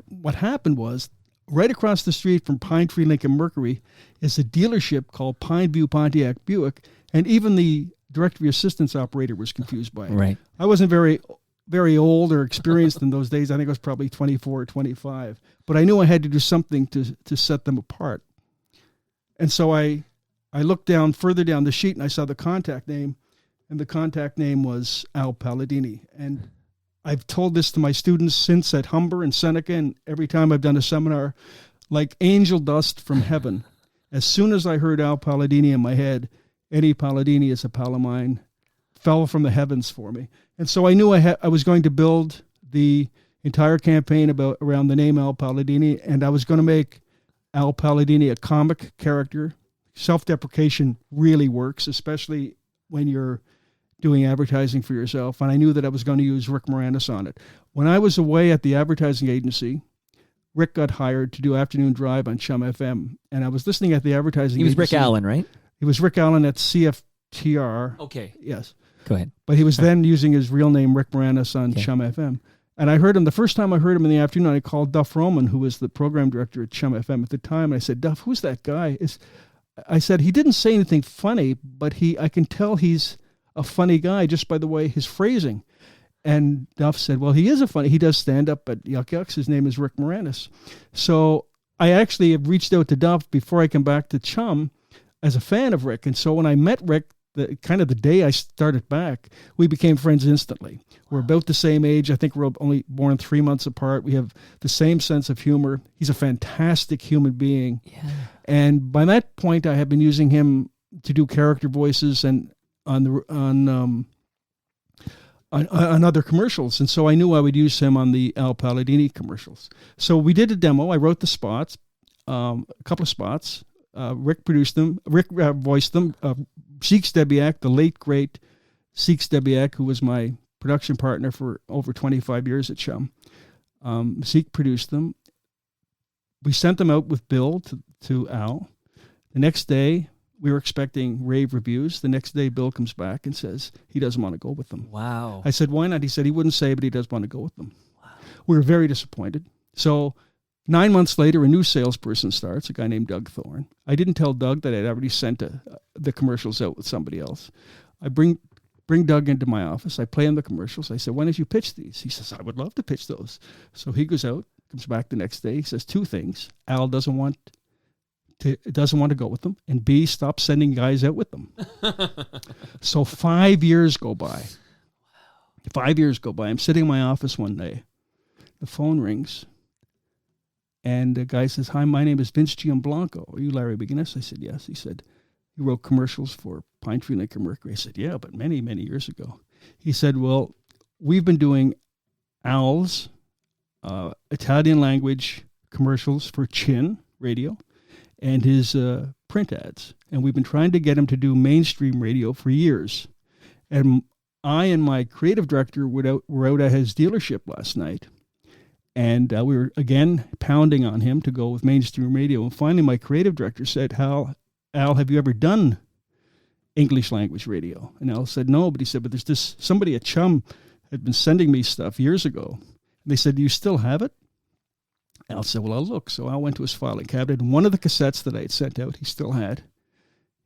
What happened was, right across the street from Pine Tree Lincoln Mercury is a dealership called Pineview Pontiac Buick, and even the directory assistance operator was confused by it. Right. I wasn't very, very old or experienced in those days. I think I was probably 24 or 25, but I knew I had to do something to set them apart. And so I looked further down the sheet, and I saw the contact name, and the contact name was Al Palladini. And I've told this to my students since at Humber and Seneca, and every time I've done a seminar, like angel dust from heaven. As soon as I heard Al Palladini in my head, "Any Palladini is a pal of mine," fell from the heavens for me. And so I knew I was going to build the entire campaign around the name Al Palladini, and I was going to make Al Palladini a comic character. Self-deprecation really works, especially when you're doing advertising for yourself, and I knew that I was going to use Rick Moranis on it. When I was away at the advertising agency, Rick got hired to do Afternoon Drive on CHUM FM, and I was listening at the advertising agency. He was Rick Allen, right? He was Rick Allen at CFTR. Okay. Yes. Go ahead. But he was then using his real name, Rick Moranis, on CHUM FM. And I heard him, the first time I heard him in the afternoon, I called Duff Roman, who was the program director at CHUM FM at the time, and I said, "Duff, who's that guy?" I said, "He didn't say anything funny, but I can tell he's a funny guy just by the way his phrasing." And Duff said, "Well, he does stand up at Yuck Yucks. His name is Rick Moranis." So I actually have reached out to Duff before I come back to CHUM as a fan of Rick. And so when I met Rick, the day I started back, we became friends instantly. We're about the same age. I think we're only born 3 months apart. We have the same sense of humor. He's a fantastic human being. Yeah. And by that point, I have been using him to do character voices and on other commercials, and so I knew I would use him on the Al Palladini commercials. So we did a demo. I wrote the spots, a couple of spots. Rick produced them. Rick voiced them. Zeke Stebiak, the late great Zeke Stebiak, who was my production partner for over 25 years at CHUM. Zeke produced them. We sent them out with Bill to Al. The next day, we were expecting rave reviews. The next day, Bill comes back and says he doesn't want to go with them. Wow. I said, "Why not?" He said he wouldn't say, but he does want to go with them. Wow. We were very disappointed. So 9 months later, a new salesperson starts, a guy named Doug Thorne. I didn't tell Doug that I'd already sent the commercials out with somebody else. I bring Doug into my office. I play him the commercials. I said, "Why don't you pitch these?" He says, "I would love to pitch those." So he goes out, comes back the next day. He says 2 things. Al doesn't want to go with them, and B, stop sending guys out with them. So 5 years go by. 5 years go by. I'm sitting in my office one day. The phone rings, and the guy says, "Hi, my name is Vince Gianblanco. Are you Larry MacInnis?" I said, "Yes." He said, "You wrote commercials for Pine Tree Lake and Mercury." I said, "Yeah, but many, many years ago." He said, "Well, we've been doing Al's Italian language commercials for Chin Radio and his print ads. And we've been trying to get him to do mainstream radio for years. And I and my creative director were out at his dealership last night. And we were, again, pounding on him to go with mainstream radio. And finally, my creative director said, Al, have you ever done English language radio?" And Al said, "No." But he said, "But there's this, somebody at CHUM had been sending me stuff years ago." And they said, "Do you still have it?" Al said, "Well, I'll look." So Al went to his filing cabinet, and one of the cassettes that I had sent out, he still had.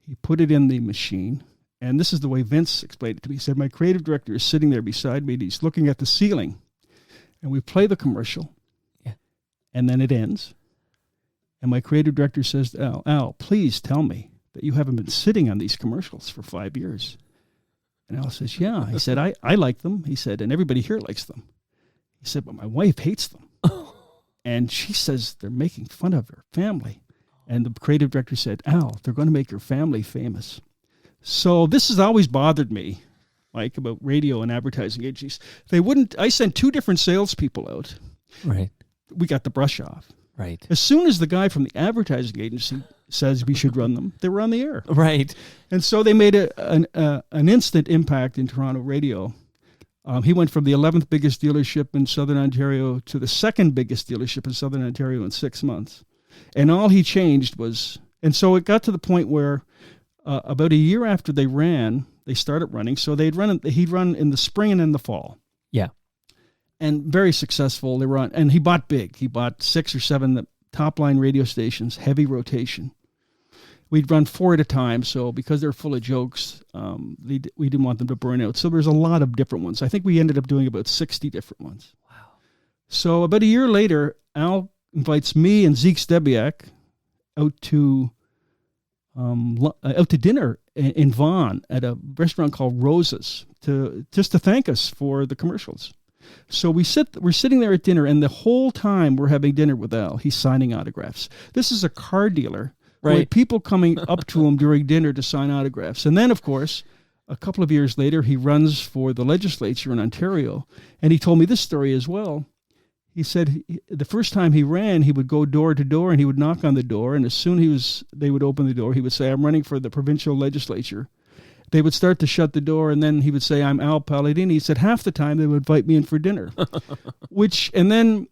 He put it in the machine. And this is the way Vince explained it to me. He said, "My creative director is sitting there beside me, and he's looking at the ceiling. And we play the commercial, and then it ends. And my creative director says to Al, please tell me that you haven't been sitting on these commercials for 5 years." And Al says, "Yeah." He said, I like them. He said, "And everybody here likes them." He said, "But my wife hates them. And she says they're making fun of her family." And the creative director said, "Al, they're going to make your family famous." So this has always bothered me, Mike, about radio and advertising agencies. I sent 2 different salespeople out. Right. We got the brush off. Right. As soon as the guy from the advertising agency says we should run them, they were on the air. Right. And so they made an instant impact in Toronto radio. He went from the 11th biggest dealership in Southern Ontario to the 2nd biggest dealership in Southern Ontario in 6 months. And all he changed was, and so it got to the point where about a year after they started running. So he'd run in the spring and in the fall. Yeah. And very successful. They were on, and he bought big. He bought 6 or 7 top line radio stations, heavy rotation. We'd run 4 at a time. So because they're full of jokes, we didn't want them to burn out. So there's a lot of different ones. I think we ended up doing about 60 different ones. Wow. So about a year later, Al invites me and Zeke Stebiak out to dinner in Vaughan at a restaurant called Rosa's to thank us for the commercials. So we're sitting there at dinner, and the whole time we're having dinner with Al, he's signing autographs. This is a car dealer, right? With people coming up to him during dinner to sign autographs. And then, of course, a couple of years later, he runs for the legislature in Ontario, and he told me this story as well. He said the first time he ran, he would go door to door, and he would knock on the door, and as soon as they would open the door, he would say, "I'm running for the provincial legislature." They would start to shut the door, and then he would say, "I'm Al Palladini." He said half the time they would invite me in for dinner. And then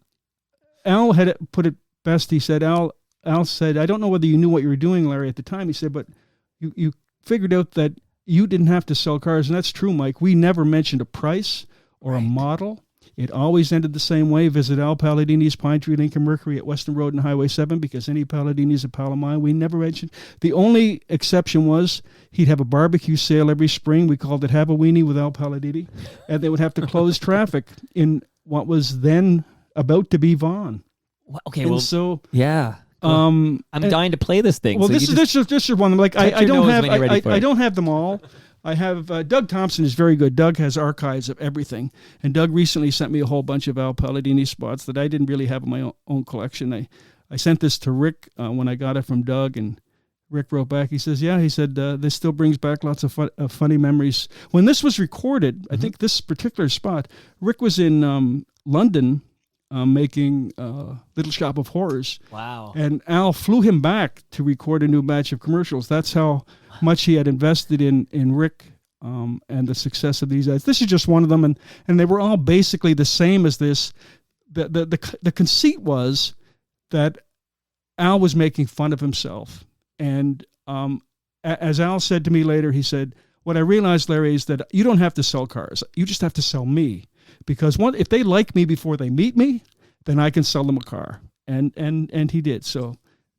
Al had put it best. He said, Al said, "I don't know whether you knew what you were doing, Larry, at the time." He said, "But you figured out that you didn't have to sell cars." And that's true, Mike. We never mentioned a price or a model. It always ended the same way. Visit Al Palladini's Pine Tree Lake and Mercury at Weston Road and Highway 7, because any Palladini's a pal of mine. We never mentioned. The only exception was he'd have a barbecue sale every spring. We called it Have a Weenie with Al Palladini. And they would have to close traffic in what was then about to be Vaughan. Okay, and well, so yeah. I'm dying to play this thing. Well, so this is one. Like I don't have them all. I have Doug Thompson is very good. Doug has archives of everything, and Doug recently sent me a whole bunch of Al Palladini spots that I didn't really have in my own collection. I sent this to Rick when I got it from Doug, and Rick wrote back. He says, "Yeah," he said, "this still brings back lots of funny memories." When this was recorded, I think this particular spot, Rick was in London making Little Shop of Horrors. Wow! And Al flew him back to record a new batch of commercials. That's how much he had invested in Rick and the success of these ads. This is just one of them, and they were all basically the same as this. The conceit was that Al was making fun of himself, and as Al said to me later, he said, "What I realized, Larry, is that you don't have to sell cars. You just have to sell me, because if they like me before they meet me, then I can sell them a car. and he did. So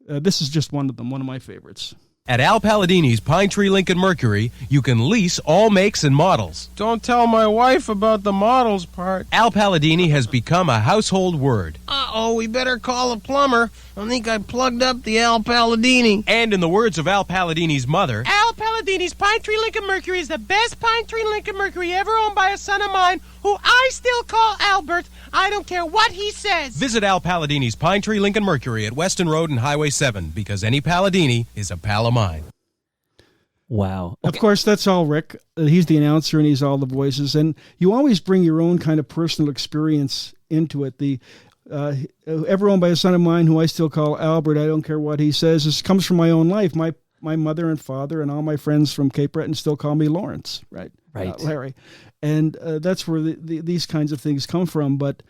this is just one of them, one of my favorites. At Al Palladini's Pine Tree Lincoln Mercury, you can lease all makes and models. Don't tell my wife about the models part. Al Palladini has become a household word. Uh-oh, we better call a plumber. I think I plugged up the Al Palladini. And in the words of Al Palladini's mother, Al Palladini's Pine Tree Lincoln Mercury is the best Pine Tree Lincoln Mercury ever owned by a son of mine, who I still call Albert. I don't care what he says. visit Al Palladini's Pine Tree Lincoln Mercury at Weston Road and Highway 7, because any Palladini is a pal of mine. Wow. Of course, that's all Rick. He's the announcer and he's all the voices. And you always bring your own kind of personal experience into it. The ever owned by a son of mine who I still call Albert, I don't care what he says. This comes from my own life. My mother and father and all my friends from Cape Breton still call me Lawrence, right? Right. Larry. And that's where these kinds of things come from. But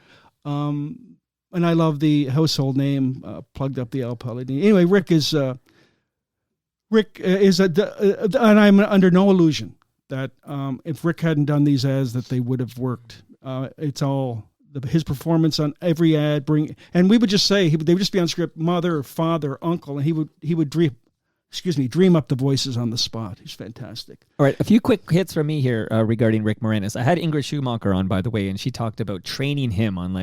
and I love the household name, plugged up the Al Palladini. Anyway, Rick is and I'm under no illusion that if Rick hadn't done these ads, that they would have worked. It's all his performance on every ad. And we would just say they would just be on script, mother, father, uncle, and he would dream up the voices on the spot. He's fantastic. All right, a few quick hits from me here regarding Rick Moranis. I had Ingrid Schumacher on, by the way, and she talked about training him on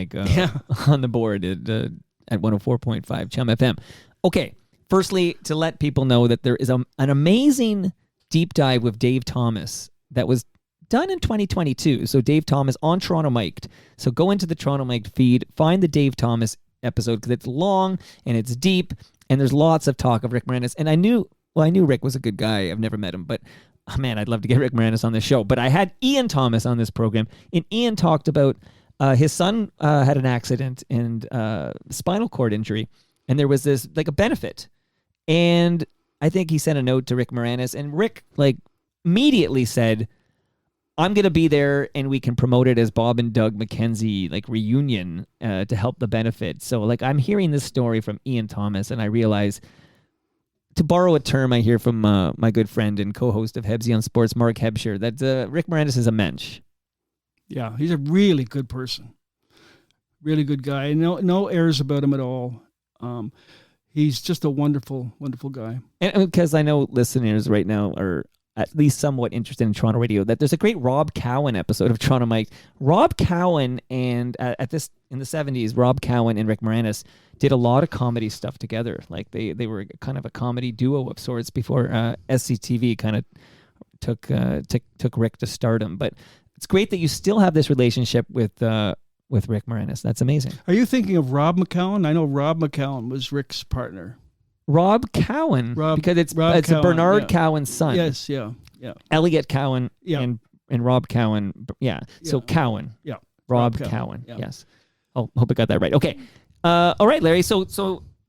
on the board at 104.5 CHUM FM. Okay, firstly, to let people know that there is an amazing deep dive with Dave Thomas that was done in 2022. So Dave Thomas on Toronto Mic'd. So go into the Toronto Mic'd feed, find the Dave Thomas episode because it's long and it's deep and there's lots of talk of Rick Moranis. And I knew Rick was a good guy. I've never met him, but oh man, I'd love to get Rick Moranis on this show. But I had Ian Thomas on this program, and Ian talked about his son had an accident and spinal cord injury, and there was this like a benefit. And I think he sent a note to Rick Moranis, and Rick immediately said, I'm going to be there and we can promote it as Bob and Doug McKenzie reunion to help the benefit. So I'm hearing this story from Ian Thomas, and I realize, to borrow a term I hear from my good friend and co-host of Hebsy on Sports, Mark Hebsher, that Rick Moranis is a mensch. Yeah, he's a really good person. Really good guy. No airs about him at all. He's just a wonderful, wonderful guy. And because I know listeners right now are at least somewhat interested in Toronto radio, that there's a great Rob Cowan episode of Toronto Mike. Rob Cowan and in the 70s, Rob Cowan and Rick Moranis did a lot of comedy stuff together. They were kind of a comedy duo of sorts before SCTV kind of took Rick to stardom. But it's great that you still have this relationship with Rick Moranis. That's amazing. Are you thinking of Rob McCowan? I know Rob McCowan was Rick's partner. Rob Cowan, because it's Cowan, Bernard Cowan's son. Yes, yeah. Elliot Cowan and Rob Cowan. Yeah. So Cowan. Yeah. Rob Cowan. Yeah. Yes. Oh, hope I got that right. Okay. All right, Larry. So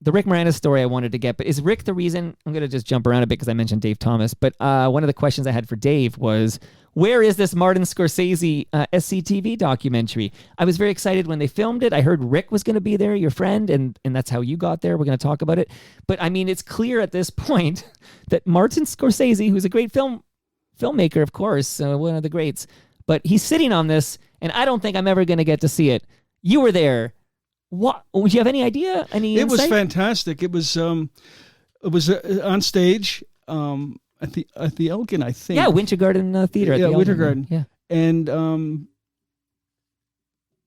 the Rick Moranis story I wanted to get, but is Rick the reason? I'm going to just jump around a bit because I mentioned Dave Thomas, but one of the questions I had for Dave was, where is this Martin Scorsese SCTV documentary? I was very excited when they filmed it. I heard Rick was going to be there, your friend, and that's how you got there. We're going to talk about it. But I mean, it's clear at this point that Martin Scorsese, who's a great filmmaker, of course, one of the greats, but he's sitting on this, and I don't think I'm ever going to get to see it. You were there. What? Do you have any idea? Any insight? It was fantastic. It was on stage. At the Elgin, I think. Yeah, Winter Garden Theater. Yeah, Winter Garden. Yeah, and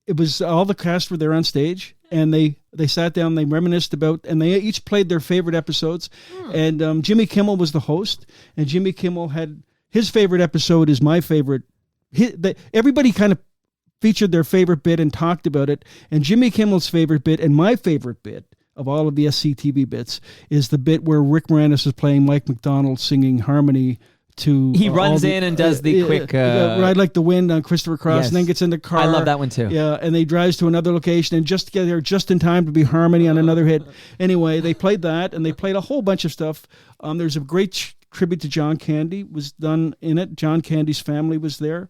it was all the cast were there on stage, and they sat down, they reminisced about, and they each played their favorite episodes. And Jimmy Kimmel was the host, and Jimmy Kimmel had his favorite episode is my favorite. Everybody kind of featured their favorite bit and talked about it, and Jimmy Kimmel's favorite bit and my favorite bit of all of the SCTV bits is the bit where Rick Moranis is playing Mike McDonald singing harmony to... He runs in and does the quick... Ride Like the Wind on Christopher Cross, and then gets in the car. I love that one too. Yeah, and they drives to another location and just get there just in time to be harmony on another hit. Anyway, they played that, and they played a whole bunch of stuff. There's a great tribute to John Candy was done in it. John Candy's family was there.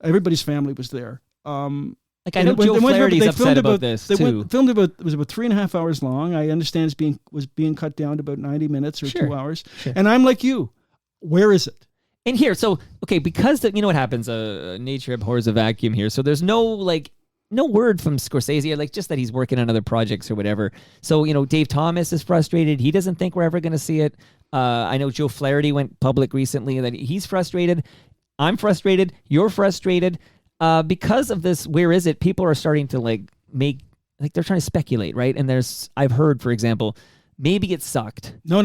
Everybody's family was there. I know Joe Flaherty's upset about this too. Filmed about, it was about 3.5 hours long. I understand was being cut down to about 90 minutes or 2 hours. Sure. And I'm like you. Where is it? And here, so, okay, because you know what happens, nature abhors a vacuum here. So there's no no word from Scorsese, like just that he's working on other projects or whatever. So, Dave Thomas is frustrated. He doesn't think we're ever going to see it. I know Joe Flaherty went public recently that he's frustrated. I'm frustrated. You're frustrated. Because of this, where is it? People are starting to they're trying to speculate, right? And I've heard, for example, maybe it sucked. No.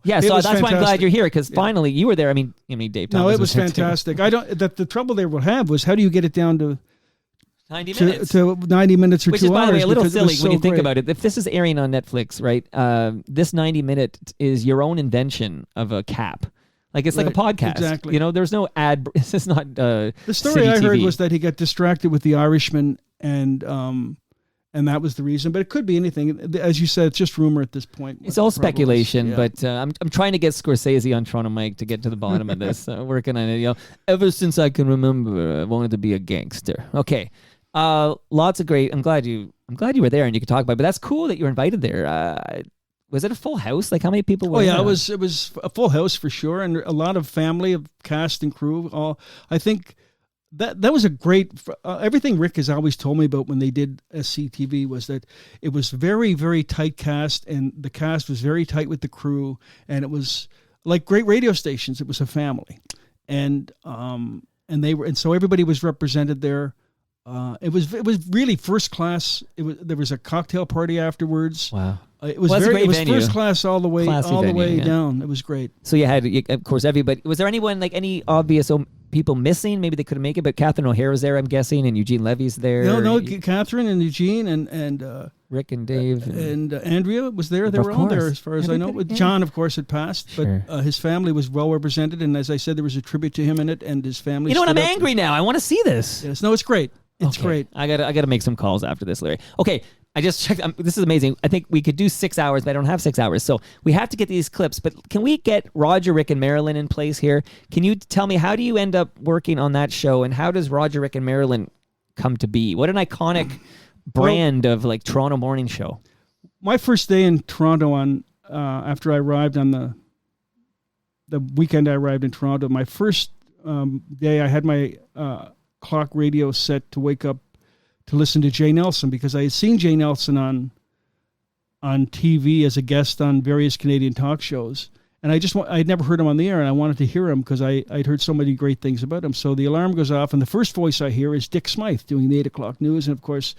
Yeah, so that's why I'm glad you're here, because finally you were there. I mean, Dave Thomas. No, it was fantastic. The trouble they will have was, how do you get it down to 90 minutes. To 90 minutes or 2 hours. Which is, by the way, a little silly when you think great. about it. If this is airing on Netflix, right, this 90-minute is your own invention of a cap. Like, it's like a podcast. Exactly. There's no ad. This is not the story I heard was that he got distracted with The Irishman, and that was the reason. But it could be anything. As you said, it's just rumor at this point. It's all speculation, yeah. but I'm trying to get Scorsese on Toronto Mike to get to the bottom of this. Working on it. Ever since I can remember, I wanted to be a gangster. Okay. Lots of great. I'm glad you were there and you could talk about it. But that's cool that you were invited there. Was it a full house? Like, how many people were there? It was a full house for sure, and a lot of family, of cast and crew. I think that was a great. Everything Rick has always told me about when they did SCTV was that it was very, very tight cast, and the cast was very tight with the crew, and it was like great radio stations. It was a family, and so everybody was represented there. It was really first class. There was a cocktail party afterwards. Wow. It was first class all the way venue, down. It was great. So you had, of course, everybody. Was there anyone, like any obvious people missing? Maybe they couldn't make it, but Catherine O'Hara was there, I'm guessing, and Eugene Levy's there. No, Catherine and Eugene and Rick and Dave and Andrea was there. They were all there, as far as I know. John, of course, had passed, but his family was well represented, and as I said, there was a tribute to him in it, and his family. You know what? I'm angry now. I want to see this. Yes, no, it's great. It's great. I gotta make some calls after this, Larry. Okay, I just checked. This is amazing. I think we could do 6 hours, but I don't have 6 hours, so we have to get these clips. But can we get Roger, Rick, and Marilyn in place here? Can you tell me, how do you end up working on that show, and how does Roger, Rick, and Marilyn come to be? What an iconic brand of like Toronto morning show. My first day in Toronto after I arrived on the weekend I arrived in Toronto, my first day I had my clock radio set to wake up to listen to Jay Nelson, because I had seen Jay Nelson on TV as a guest on various Canadian talk shows, and I'd never heard him on the air, and I wanted to hear him because I'd heard so many great things about him. So the alarm goes off, and the first voice I hear is Dick Smythe doing the 8 o'clock news, and of course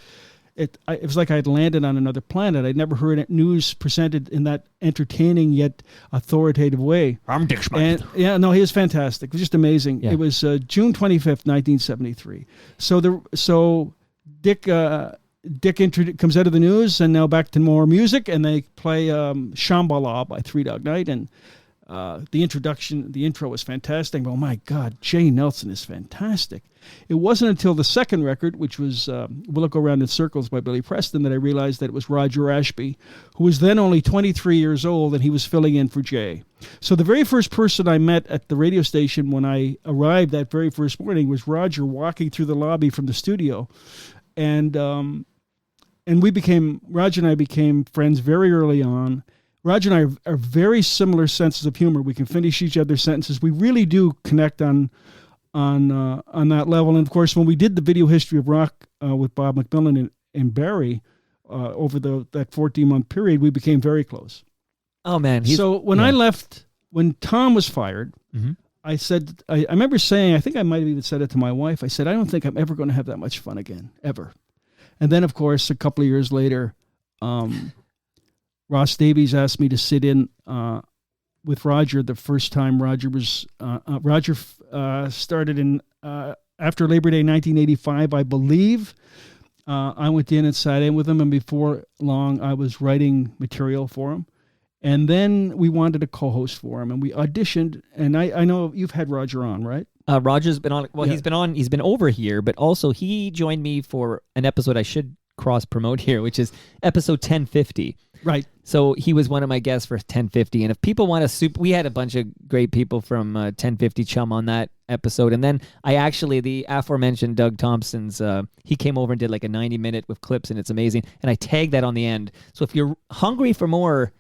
it was like I'd landed on another planet. I'd never heard news presented in that entertaining yet authoritative way. I'm Dick Smythe. And he was fantastic. It was just amazing. Yeah. It was June 25th, 1973. So Dick comes out of the news, and now back to more music, and they play Shambhala by Three Dog Night, and the intro was fantastic. Oh my God, Jay Nelson is fantastic. It wasn't until the second record, which was Will It Go Round in Circles by Billy Preston, that I realized that it was Roger Ashby, who was then only 23 years old, and he was filling in for Jay. So the very first person I met at the radio station when I arrived that very first morning was Roger walking through the lobby from the studio. And Roger and I became friends very early on. Roger and I are very similar senses of humor. We can finish each other's sentences. We really do connect on that level. And of course, when we did the video history of rock with Bob McMillan and Barry over that 14-month period, we became very close. Oh man! So when I left, when Tom was fired, I said, I remember saying, I think I might have even said it to my wife. I said, I don't think I'm ever going to have that much fun again, ever. And then, of course, a couple of years later, Ross Davies asked me to sit in with Roger the first time Roger started in after Labor Day 1985, I believe. I went in and sat in with him, and before long, I was writing material for him. And then we wanted a co-host for him, and we auditioned. And I know you've had Roger on, right? Roger's been on. Well, yeah. He's been over here, but also he joined me for an episode I should cross-promote here, which is episode 1050. Right. So he was one of my guests for 1050. And if people want to we had a bunch of great people from 1050 Chum on that episode. And then the aforementioned Doug Thompson's, he came over and did like a 90-minute with clips, and it's amazing. And I tagged that on the end. So if you're hungry for more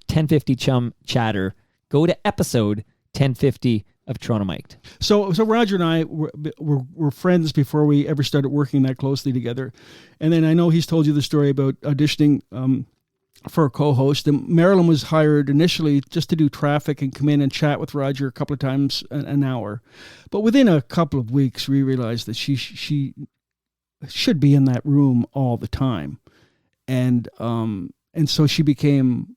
1050 Chum chatter, go to episode 1050 of Toronto Mic'd. So Roger and I were friends before we ever started working that closely together. And then I know he's told you the story about auditioning for a co-host. And Marilyn was hired initially just to do traffic and come in and chat with Roger a couple of times an hour. But within a couple of weeks, we realized that she should be in that room all the time. And so she became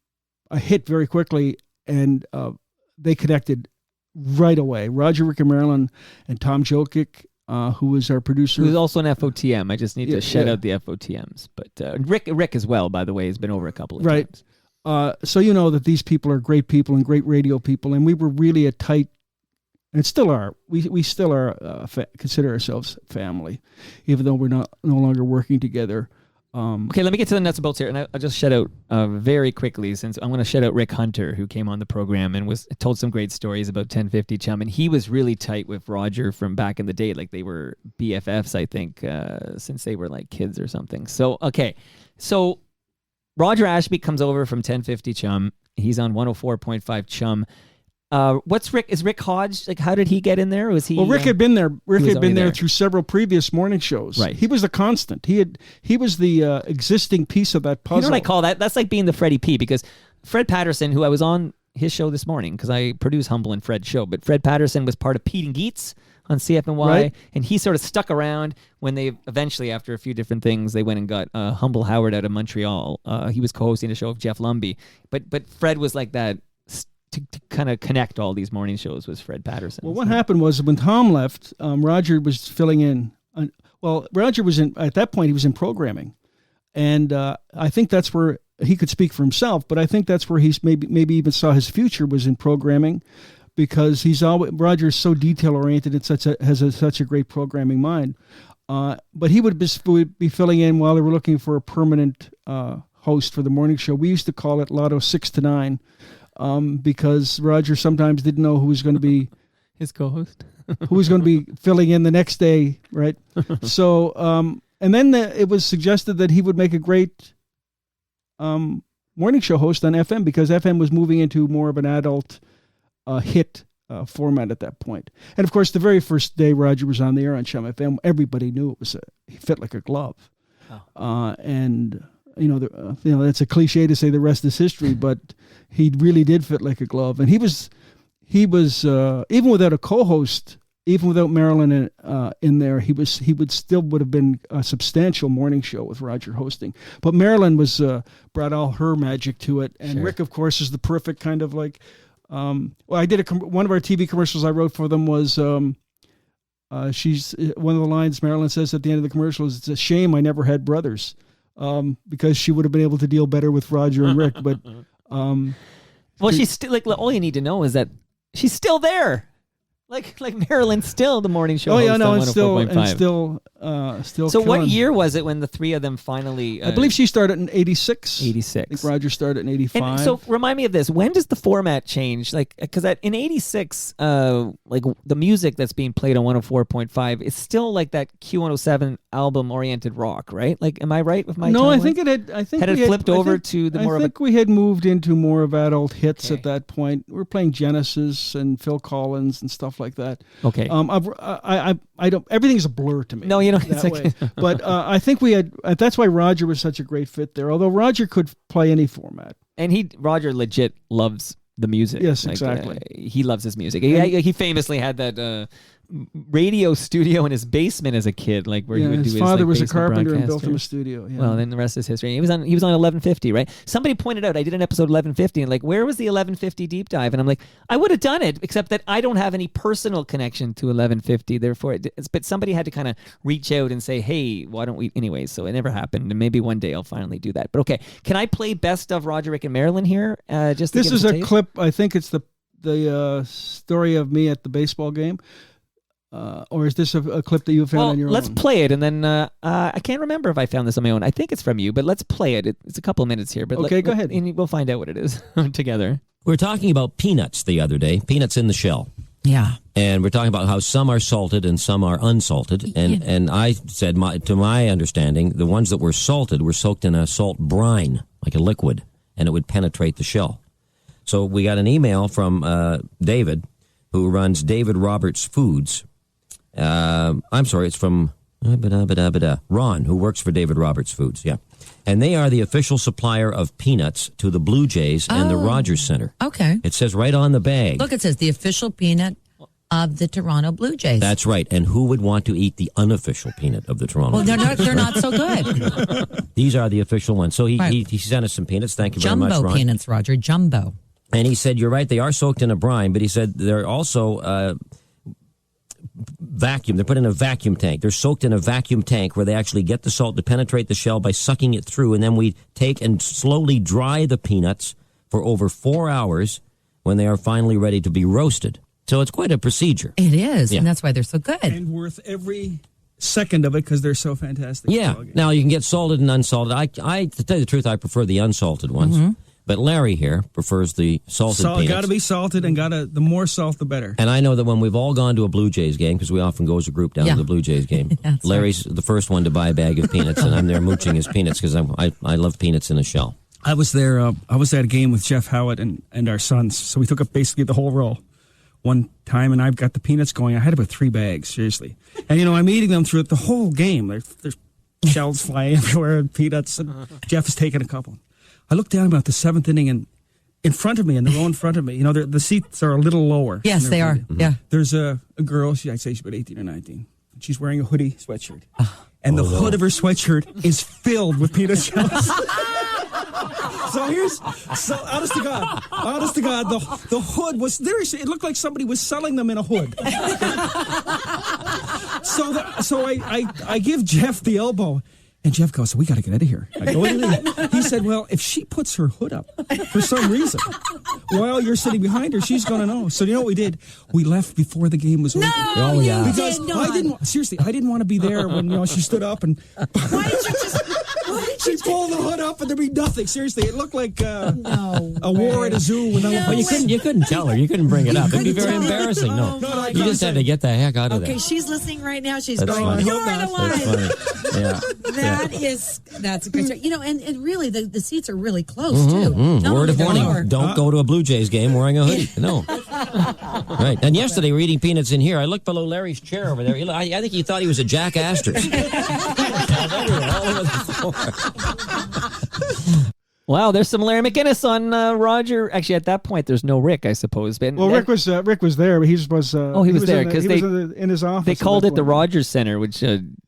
a hit very quickly, and they connected right away. Roger, Rick, and Marilyn, and Tom Jokic, who was our producer. Who's also an FOTM. I just need to shout out the FOTMs. But Rick as well, by the way, has been over a couple of times. So you know that these people are great people and great radio people, and we were really a tight, and still are. We still are consider ourselves family, even though we're no longer working together. Okay, let me get to the nuts and bolts here, and I'll just shout out very quickly, since I'm going to shout out Rick Hunter, who came on the program and told some great stories about 1050 Chum, and he was really tight with Roger from back in the day, like they were BFFs, I think, since they were like kids or something. So Roger Ashby comes over from 1050 Chum. He's on 104.5 Chum. Is Rick Hodge, like, how did he get in there? Was he? Well, Rick had been there. Rick had been there through several previous morning shows. Right. He was the constant. He was the existing piece of that puzzle. You know what I call that? That's like being the Freddie P, because Fred Patterson, who I was on his show this morning, because I produce Humble and Fred's show, but Fred Patterson was part of Pete and Geets on CFNY, right. And he sort of stuck around when they eventually, after a few different things, they went and got Humble Howard out of Montreal. He was co-hosting a show of Jeff Lumby, but Fred was like that. To kind of connect all these morning shows was Fred Patterson. Well, what happened was when Tom left, Roger was filling in. Roger was at that point, he was in programming. And I think that's where he could speak for himself, but I think that's where he's maybe even saw his future was in programming, because Roger's so detail oriented and has such a great programming mind. But he would be filling in while they were looking for a permanent host for the morning show. We used to call it Lotto 6 to 9. Because Roger sometimes didn't know who was going to be his co-host, who was going to be filling in the next day, right? So, and then it was suggested that he would make a great morning show host on FM, because FM was moving into more of an adult hit format at that point. And of course, the very first day Roger was on the air on CHUM FM, everybody knew he fit like a glove. Oh. And that's a cliche to say the rest is history, but he really did fit like a glove. And he was even without a co-host, even without Marilyn in there, he would have been a substantial morning show with Roger hosting. But Marilyn brought all her magic to it, and sure. Rick, of course, is the perfect kind of like. I did one of our TV commercials I wrote for them was. She's one of the lines Marilyn says at the end of the commercial is, "It's a shame I never had brothers." Because she would have been able to deal better with Roger and Rick, but well, she's still like, all you need to know is that she's still there. Like Marilyn's still the morning show. Oh yeah, host no, on and still. So killing. What year was it when the three of them finally? I believe she started in 86. 86. I think Roger started in 85. And so remind me of this. When does the format change? Like, because in 86, like the music that's being played on 104.5 is still like that Q107 album oriented rock, right? Like, am I right with my? No, timeline? I think it had. I think had it flipped over to the more of a. I think we had moved into more of adult hits at that point. We were playing Genesis and Phil Collins and stuff like that. Okay. I don't. Everything's a blur to me. No, you know, that way. But I think we had. That's why Roger was such a great fit there. Although Roger could play any format, and Roger legit loves the music. Yes, exactly. He loves his music. He famously had that radio studio in his basement as a kid, like where he would do his father was a basement carpenter and built broadcaster. him a studio. Yeah. Well, then the rest is history. He was on 1150, right? Somebody pointed out I did an episode 1150, and like, where was the 1150 deep dive? And I'm like, I would have done it, except that I don't have any personal connection to 1150. Therefore, but somebody had to kind of reach out and say, hey, why don't we? Anyway, so it never happened, and maybe one day I'll finally do that. But okay, can I play Best of Roger, Rick, and Marilyn here? Just to this is a clip. I think it's the story of me at the baseball game. Or is this a clip that you found on your own? Let's play it, and then I can't remember if I found this on my own. I think it's from you, but let's play it. It's a couple of minutes here. But okay, go ahead. And we'll find out what it is together. We were talking about peanuts the other day, peanuts in the shell. Yeah. And we're talking about how some are salted and some are unsalted. And I said, to my understanding, the ones that were salted were soaked in a salt brine, like a liquid, and it would penetrate the shell. So we got an email from David who runs David Roberts Foods. I'm sorry, it's from Ron, who works for David Roberts Foods, yeah. And they are the official supplier of peanuts to the Blue Jays and the Rogers Center. Okay. It says right on the bag. Look, it says the official peanut of the Toronto Blue Jays. That's right. And who would want to eat the unofficial peanut of the Toronto Blue Jays? They're not so good. These are the official ones. So he sent us some peanuts. Thank you very much, Ron. Jumbo peanuts, Roger. Jumbo. And he said, you're right, they are soaked in a brine, but he said they're also vacuum. They're put in a vacuum tank. They're soaked in a vacuum tank where they actually get the salt to penetrate the shell by sucking it through, and then we take and slowly dry the peanuts for over 4 hours when they are finally ready to be roasted. So it's quite a procedure. It is, and that's why they're so good. And worth every second of it because they're so fantastic. Yeah. Now, you can get salted and unsalted. I to tell you the truth, I prefer the unsalted ones. Mm-hmm. But Larry here prefers the salted peanuts. Got to be salted, and the more salt, the better. And I know that when we've all gone to a Blue Jays game, because we often go as a group down to the Blue Jays game, Larry's the first one to buy a bag of peanuts, and I'm there mooching his peanuts because I love peanuts in a shell. I was there. I was at a game with Jeff Howard and our sons, so we took up basically the whole row one time, and I've got the peanuts going. I had about 3 bags, seriously. And, I'm eating them throughout the whole game. There's shells flying everywhere, and peanuts, and Jeff is taking a couple. I looked down about the 7th inning, and in front of me, in the row in front of me, the seats are a little lower. Yes, they are. Mm-hmm. Yeah. There's a girl, I'd say she's about 18 or 19. She's wearing a hoodie sweatshirt. And the hood of her sweatshirt is filled with peanut shells. So honest to God, the hood was there. It looked like somebody was selling them in a hood. So I give Jeff the elbow, and Jeff goes, "We got to get out of here." I go, he said, "Well, if she puts her hood up for some reason while you're sitting behind her, she's going to know." So you know what we did? We left before the game was over. Oh yeah, because I didn't want to be there when she stood up and. Why did you just? She pulled the hood up and there'd be nothing. Seriously, it looked like a war at a zoo. Well, you couldn't tell her. You couldn't bring it up. It'd be very embarrassing. No, you just had to get the heck out of there. Okay, she's listening right now. She's That's going, funny. "You're the one." Yeah. That's a great story. And really, the seats are really close too. Word of warning: don't go to a Blue Jays game wearing a hoodie. No. Right. And yesterday we're eating peanuts in here. I looked below Larry's chair over there. I think he thought he was a Jack Astor's. All over the floor. Wow, there's some Larry MacInnis on Roger. Actually, at that point, there's no Rick, I suppose. But Rick was there, but he was. He was there because in his office. They called it the Rogers Center, which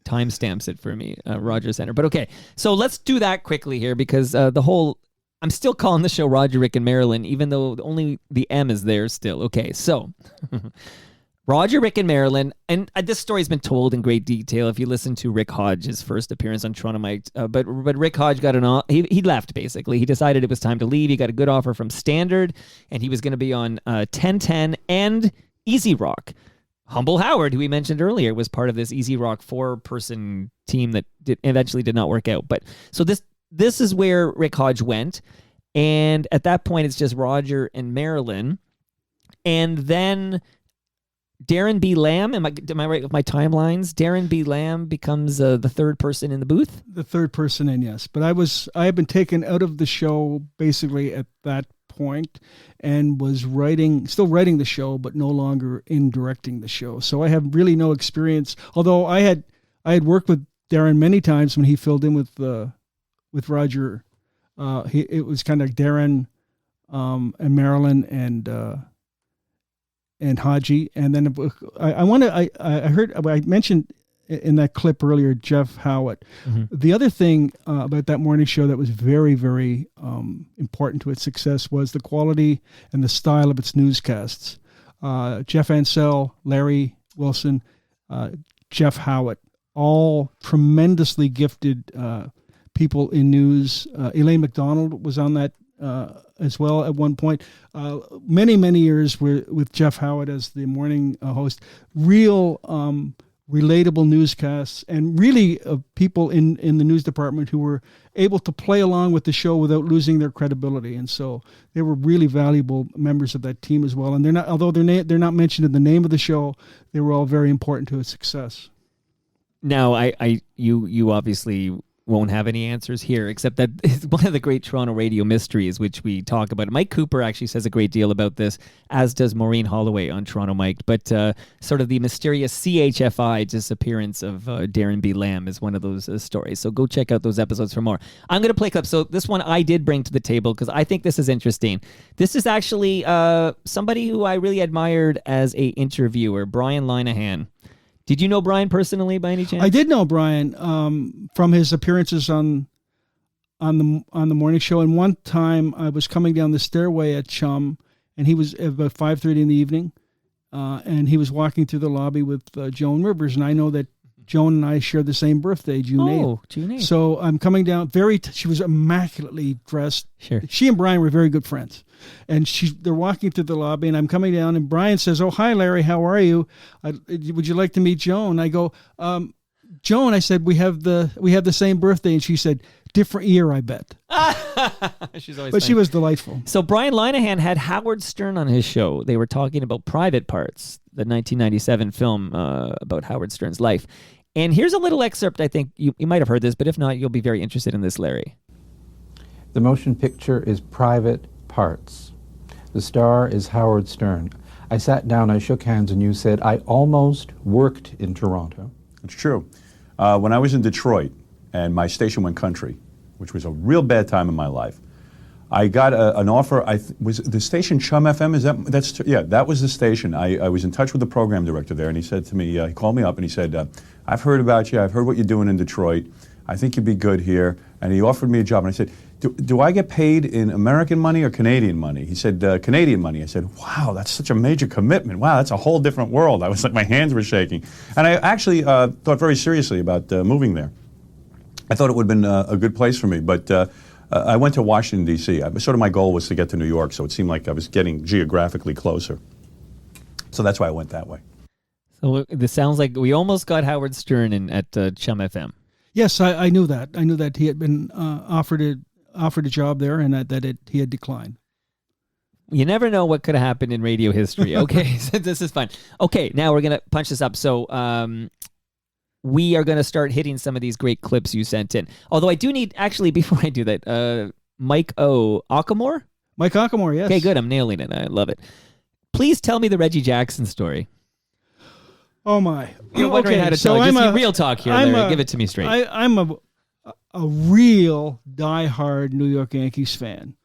timestamps it for me, Rogers Center. But okay, so let's do that quickly here because I'm still calling the show Roger, Rick, and Marilyn, even though only the M is there still. Okay, so Roger, Rick, and Marilyn, and this story's been told in great detail if you listen to Rick Hodge's first appearance on Toronto Mike. But Rick Hodge got he left, basically. He decided it was time to leave. He got a good offer from Standard, and he was going to be on 1010 and Easy Rock. Humble Howard, who we mentioned earlier, was part of this Easy Rock 4-person team that eventually did not work out. But so this is where Rick Hodge went, and at that point, it's just Roger and Marilyn, and then Darren B. Lamb, am I right with my timelines? Darren B. Lamb becomes the third person in the booth? The third person in, yes. But I had been taken out of the show basically at that point and was still writing the show, but no longer in directing the show. So I have really no experience, although I had worked with Darren many times when he filled in with Roger. It was kind of like Darren and Marilyn and Haji, and then I mentioned in that clip earlier Jeff Howard. Mm-hmm. The other thing about that morning show that was very, very important to its success was the quality and the style of its newscasts. Jeff Ansell, Larry Wilson, Jeff Howard, all tremendously gifted people in news. Elaine McDonald was on that as well at one point. Many years with Jeff Howard as the morning host. Real relatable newscasts, and really people in the news department who were able to play along with the show without losing their credibility. And so they were really valuable members of that team as well. And although they're not mentioned in the name of the show, they were all very important to its success. Now, you obviously won't have any answers here, except that it's one of the great Toronto radio mysteries, which we talk about. Mike Cooper actually says a great deal about this, as does Maureen Holloway on Toronto Mike. But sort of the mysterious CHFI disappearance of Darren B. Lamb is one of those stories. So go check out those episodes for more. I'm going to play clips. So this one I did bring to the table because I think this is interesting. This is actually somebody who I really admired as a interviewer, Brian Linehan. Did you know Brian personally by any chance? I did know Brian from his appearances on the morning show. And one time I was coming down the stairway at CHUM, and he was about 5:30 in the evening, and he was walking through the lobby with Joan Rivers, and I know that Joan and I shared the same birthday, June 8th. Oh, June 8th. So I'm coming down she was immaculately dressed. Sure. She and Brian were very good friends. And they're walking through the lobby, and I'm coming down, and Brian says, "Oh, hi, Larry, how are you? Would you like to meet Joan?" I go, "Joan," I said, we have the same birthday," and she said, "Different year, I bet." She's always But she was delightful. So Brian Linehan had Howard Stern on his show. They were talking about Private Parts, the 1997 film about Howard Stern's life. And here's a little excerpt. I think you might have heard this, but if not, you'll be very interested in this, Larry. The motion picture is Private Parts. The star is Howard Stern. I sat down, I shook hands, and you said, "I almost worked in Toronto." It's true. When I was in Detroit and my station went country, which was a real bad time in my life, I got an offer. Was the station CHUM FM? That was the station. I was in touch with the program director there, and he said to me, he called me up and he said, "I've heard about you. I've heard what you're doing in Detroit. I think you'd be good here." And he offered me a job, and I said, do I get paid in American money or Canadian money? He said, Canadian money. I said, wow, that's such a major commitment. Wow, that's a whole different world. I was like, my hands were shaking. And I actually thought very seriously about moving there. I thought it would have been a good place for me, but I went to Washington, D.C. Sort of my goal was to get to New York, so it seemed like I was getting geographically closer. So that's why I went that way. So this sounds like we almost got Howard Stern at CHUM FM. Yes, I knew that. I knew that he had been offered a job there, and he had declined. You never know what could have happened in radio history. Okay, so this is fun. Okay, now we're going to punch this up. So we are going to start hitting some of these great clips you sent in. Although I do need, actually, before I do that, Mike Ockamore? Mike Ockamore, yes. Okay, good. I'm nailing it. I love it. Please tell me the Reggie Jackson story. Oh, my. You're wondering how to tell it. Just real talk here, Larry. Give it to me straight. I'm a real diehard New York Yankees fan.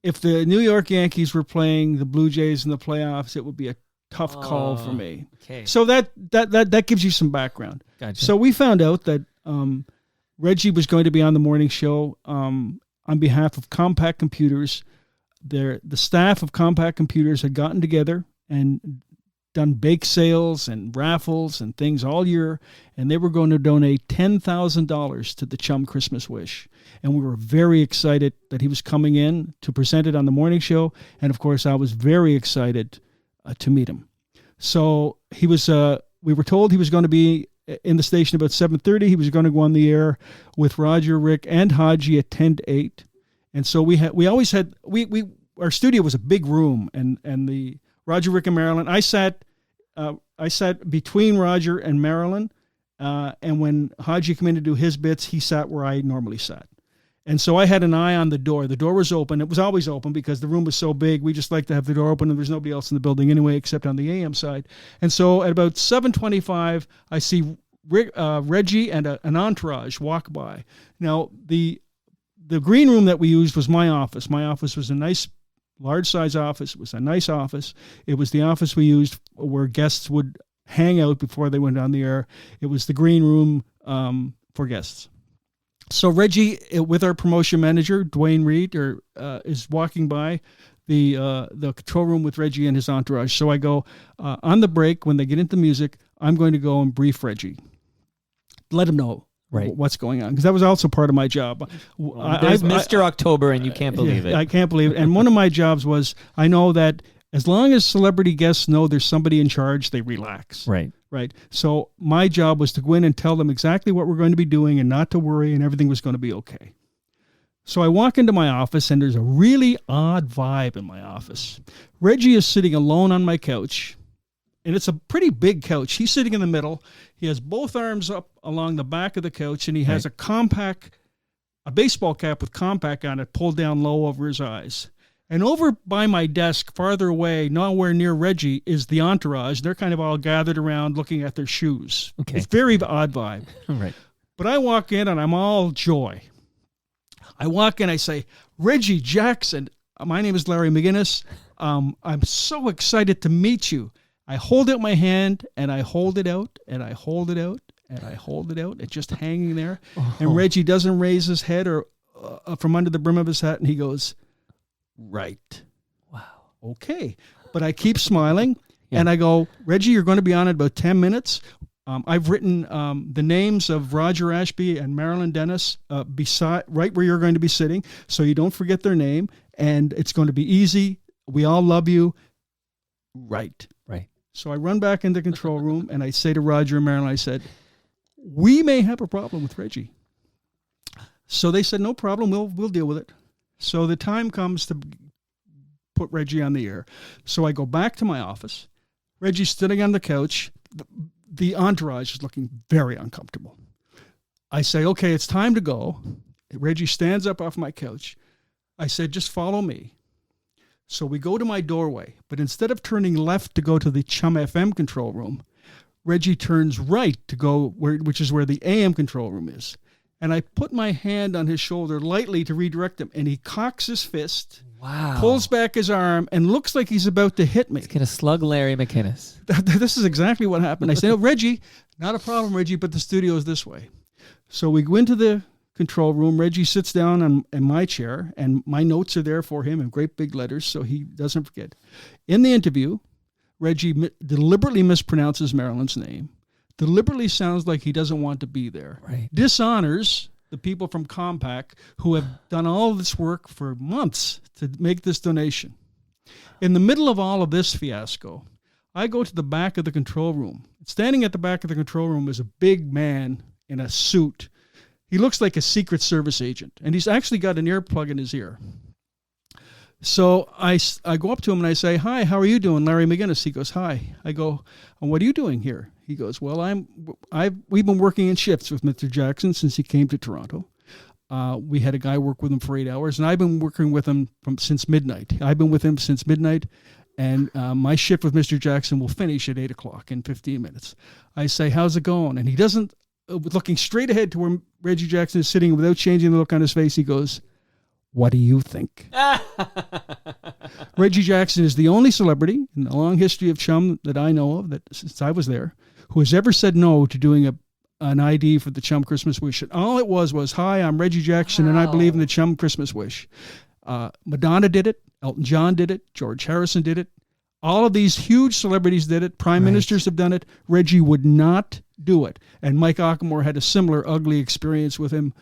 If the New York Yankees were playing the Blue Jays in the playoffs, it would be a tough call for me. Okay. So that gives you some background. Gotcha. So we found out that Reggie was going to be on the morning show on behalf of Compaq Computers. The staff of Compaq Computers had gotten together and done bake sales and raffles and things all year, and they were going to donate $10,000 to the CHUM Christmas Wish. And we were very excited that he was coming in to present it on the morning show, and of course I was very excited to meet him. So he was. We were told he was going to be in the station about 7:30. He was going to go on the air with Roger, Rick, and Haji at 10 to 8. And so our studio was a big room, and the Roger, Rick, and Marilyn. I sat between Roger and Marilyn, and when Haji came in to do his bits, he sat where I normally sat. And so I had an eye on the door. The door was open. It was always open because the room was so big. We just like to have the door open, and there's nobody else in the building anyway except on the AM side. And so at about 7:25, I see Reggie and an entourage walk by. Now, the green room that we used was my office. My office was a nice large-size office. It was a nice office. It was the office we used where guests would hang out before they went on the air. It was the green room for guests. So Reggie, with our promotion manager, Dwayne Reed, is walking by the control room with Reggie and his entourage. So I go, on the break, when they get into music, I'm going to go and brief Reggie. Let him know what's going on, because that was also part of my job. There's Mr. October, and you can't believe it. I can't believe it. And one of my jobs was, I know that as long as celebrity guests know there's somebody in charge, they relax. Right. So my job was to go in and tell them exactly what we're going to be doing and not to worry, and everything was going to be okay. So I walk into my office, and there's a really odd vibe in my office. Reggie is sitting alone on my couch. and it's a pretty big couch. He's sitting in the middle. He has both arms up along the back of the couch, and he has a baseball cap with compact on it pulled down low over his eyes. And over by my desk, farther away, nowhere near Reggie, is the entourage. They're kind of all gathered around looking at their shoes. Okay. It's very odd vibe. Right. But I walk in, and I'm all joy. I walk in, I say, Reggie Jackson, my name is Larry MacInnis. I'm so excited to meet you. I hold out my hand, and I hold it out, and I hold it out, and I hold it out. It's just hanging there. Oh. And Reggie doesn't raise his head or from under the brim of his hat, and he goes, right. Wow. Okay. But I keep smiling, and I go, Reggie, you're going to be on in about 10 minutes. I've written the names of Roger Ashby and Marilyn Dennis beside right where you're going to be sitting, so you don't forget their name, and it's going to be easy. We all love you. Right. Right. So I run back into the control room, and I say to Roger and Marilyn, I said, we may have a problem with Reggie. So they said, no problem, we'll deal with it. So the time comes to put Reggie on the air. So I go back to my office. Reggie's sitting on the couch. The entourage is looking very uncomfortable. I say, okay, it's time to go. Reggie stands up off my couch. I said, just follow me. So we go to my doorway, but instead of turning left to go to the CHUM FM control room, Reggie turns right to go which is where the AM control room is. And I put my hand on his shoulder lightly to redirect him, and he cocks his fist, pulls back his arm, and looks like he's about to hit me. He's going to slug Larry MacInnis. This is exactly what happened. I said, oh, Reggie, not a problem, Reggie, but the studio is this way. So we go into the control room. Reggie sits down in my chair, and my notes are there for him in great big letters so he doesn't forget. In the interview, Reggie deliberately mispronounces Marilyn's name, deliberately sounds like he doesn't want to be there, dishonors the people from Compact who have done all this work for months to make this donation. In the middle of all of this fiasco, I go to the back of the control room. Standing at the back of the control room is a big man in a suit. He looks like a Secret Service agent, and he's actually got an earplug in his ear. So I go up to him and I say, hi, how are you doing, Larry MacInnis? He goes, hi. I go, and what are you doing here? He goes, well, we've been working in shifts with Mr. Jackson since he came to Toronto. We had a guy work with him for 8 hours, and I've been working with him since midnight. I've been with him since midnight, and my shift with Mr. Jackson will finish at 8 o'clock in 15 minutes. I say, how's it going? And he doesn't, looking straight ahead to where Reggie Jackson is sitting without changing the look on his face, he goes, what do you think? Reggie Jackson is the only celebrity in the long history of CHUM that I know of, that since I was there, who has ever said no to doing an ID for the CHUM Christmas Wish. And all it was, hi, I'm Reggie Jackson, and I believe in the CHUM Christmas Wish. Madonna did it. Elton John did it. George Harrison did it. All of these huge celebrities did it. Prime ministers have done it. Reggie would not do it. And Mike Ockamore had a similar ugly experience with him,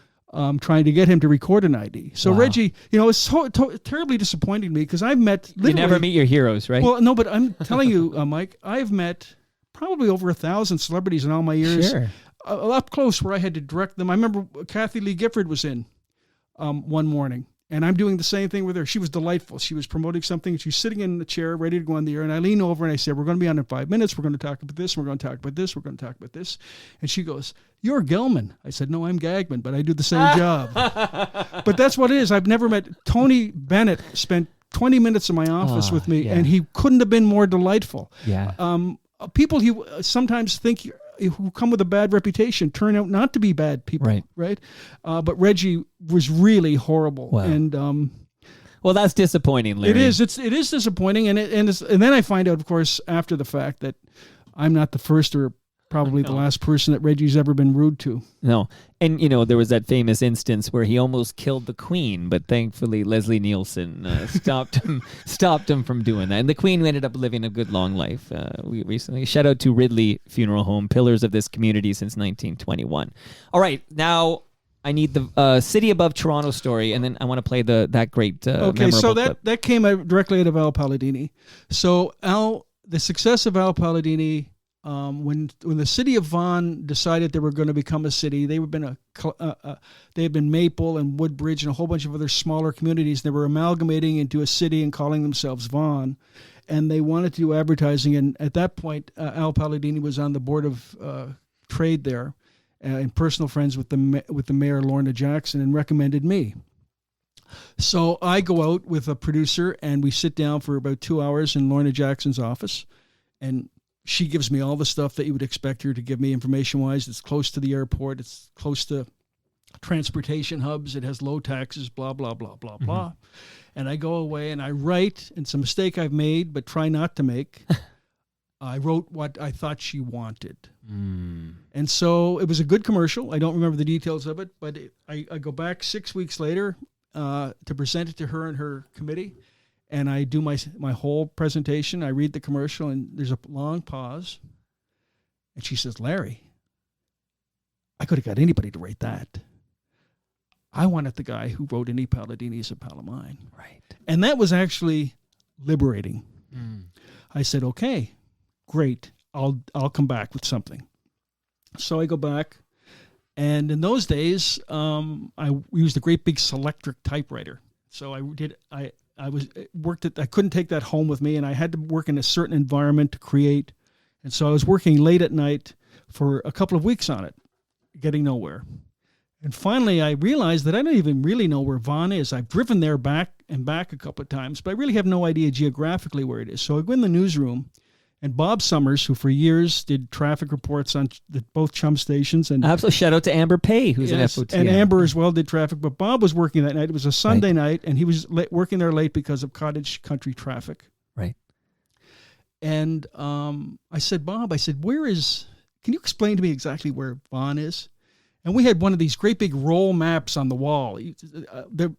trying to get him to record an ID. So Reggie, it's so terribly disappointing to me because I've met literally... You never meet your heroes, right? Well, no, but I'm telling you, Mike, I've met probably over 1,000 celebrities in all my years. Sure. Up close where I had to direct them. I remember Kathy Lee Gifford was in one morning, and I'm doing the same thing with her. She was delightful. She was promoting something. She's sitting in the chair ready to go on the air, and I lean over and I said, we're going to be on in 5 minutes. We're going to talk about this. We're going to talk about this. We're going to talk about this. And she goes, you're Gelman. I said, no, I'm Gagman, but I do the same job. But that's what it is. I've never met Tony Bennett. Spent 20 minutes in my office with me, and he couldn't have been more delightful. Yeah. People you sometimes think who come with a bad reputation turn out not to be bad people, right? But Reggie was really horrible, and well, that's disappointing, Larry. It is. It is disappointing, and then I find out, of course, after the fact that I'm not the first or probably the last person that Reggie's ever been rude to. No. And, there was that famous instance where he almost killed the Queen, but thankfully Leslie Nielsen stopped him from doing that. And the Queen ended up living a good, long life recently. Shout out to Ridley Funeral Home, pillars of this community since 1921. All right, now I need the City Above Toronto story, and then I want to play that great okay, so clip. that came directly out of Al Palladini. So the success of Al Palladini when the city of Vaughan decided they were going to become a city, they had been Maple and Woodbridge and a whole bunch of other smaller communities. They were amalgamating into a city and calling themselves Vaughan, and they wanted to do advertising. And at that point, Al Palladini was on the board of trade there, and personal friends with the mayor Lorna Jackson, and recommended me. So I go out with a producer, and we sit down for about 2 hours in Lorna Jackson's office, and she gives me all the stuff that you would expect her to give me information-wise. It's close to the airport. It's close to transportation hubs. It has low taxes, blah, blah, blah, blah, blah. And I go away and I write, and it's a mistake I've made, but try not to make. I wrote what I thought she wanted. And so it was a good commercial. I don't remember the details of it, but I go back 6 weeks later to present it to her and her committee. And I do my whole presentation. I read the commercial, and there's a long pause. And she says, Larry, I could have got anybody to write that. I wanted the guy who wrote Any Palladini Is a Pal of Mine. Right. And that was actually liberating. I said, okay, great. I'll come back with something. So I go back. And in those days, I used a great big Selectric typewriter. So I couldn't take that home with me, and I had to work in a certain environment to create. And so I was working late at night for a couple of weeks on it, getting nowhere. And finally, I realized that I don't even really know where Vaughan is. I've driven there back and back a couple of times, but I really have no idea geographically where it is. So I go in the newsroom, and Bob Summers, who for years did traffic reports on both CHUM stations. And absolutely, shout out to Amber Pay, who's an FOT. And Amber as well did traffic, but Bob was working that night. It was a Sunday night, and he was working there late because of cottage country traffic. Right. And I said, Bob, can you explain to me exactly where Vaughan is? And we had one of these great big roll maps on the wall. The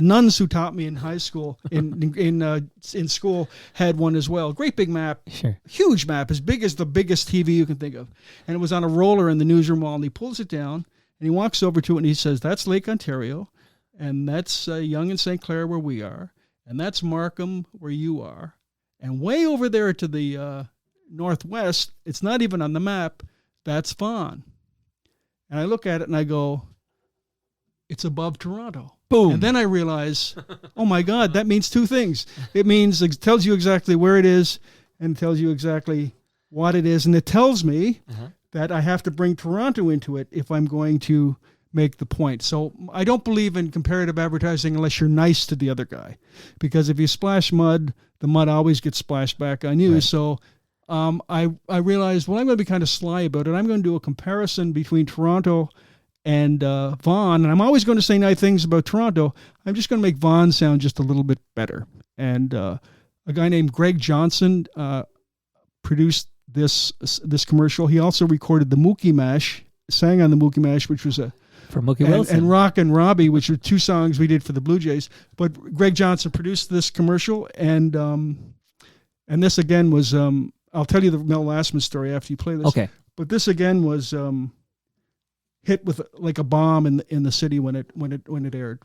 nuns who taught me in high school, in school, had one as well. Great big map, sure. Huge map, as big as the biggest TV you can think of. And it was on a roller in the newsroom wall. And he pulls it down, and he walks over to it, and he says, "That's Lake Ontario, and that's Yonge and St. Clair where we are, and that's Markham where you are, and way over there to the northwest, it's not even on the map. That's Vaughan." And I look at it and I go, it's above Toronto. Boom. And then I realize, oh my God, that means two things. It tells you exactly where it is, and it tells you exactly what it is. And it tells me that I have to bring Toronto into it if I'm going to make the point. So I don't believe in comparative advertising unless you're nice to the other guy. Because if you splash mud, the mud always gets splashed back on you. Right. So I realized, well, I'm going to be kind of sly about it. I'm going to do a comparison between Toronto and Vaughan, and I'm always going to say nice things about Toronto. I'm just going to make Vaughan sound just a little bit better. And a guy named Greg Johnson produced this commercial. He also recorded the Mookie Mash, sang on the Mookie Mash, which was for Mookie Wilson, and Rock and Robbie, which were two songs we did for the Blue Jays. But Greg Johnson produced this commercial, and this again was. I'll tell you the Mel Lastman story after you play this. Okay. But this again was hit with like a bomb in the city when it aired.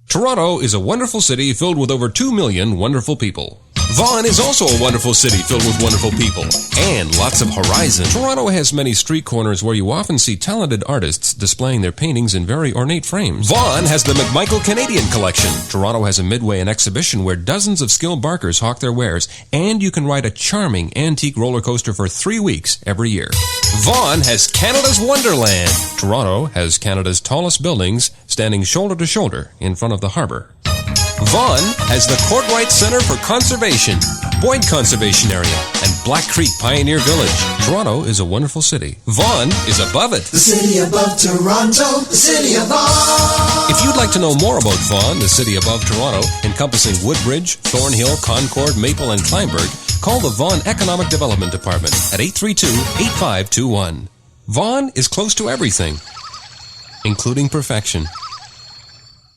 Toronto is a wonderful city filled with over 2 million wonderful people. Vaughan is also a wonderful city filled with wonderful people and lots of horizon. Toronto has many street corners where you often see talented artists displaying their paintings in very ornate frames. Vaughan has the McMichael Canadian Collection. Toronto has a midway and exhibition where dozens of skilled barkers hawk their wares, and you can ride a charming antique roller coaster for 3 weeks every year. Vaughan has Canada's Wonderland. Toronto has Canada's tallest buildings standing shoulder to shoulder in front of the harbor. Vaughan has the Courtright Center for Conservation, Boyd Conservation Area, and Black Creek Pioneer Village. Toronto is a wonderful city. Vaughan is above it. The city above Toronto, the city of Vaughan. If you'd like to know more about Vaughan, the city above Toronto, encompassing Woodbridge, Thornhill, Concord, Maple, and Kleinburg, call the Vaughan Economic Development Department at 832-8521. Vaughan is close to everything, including perfection.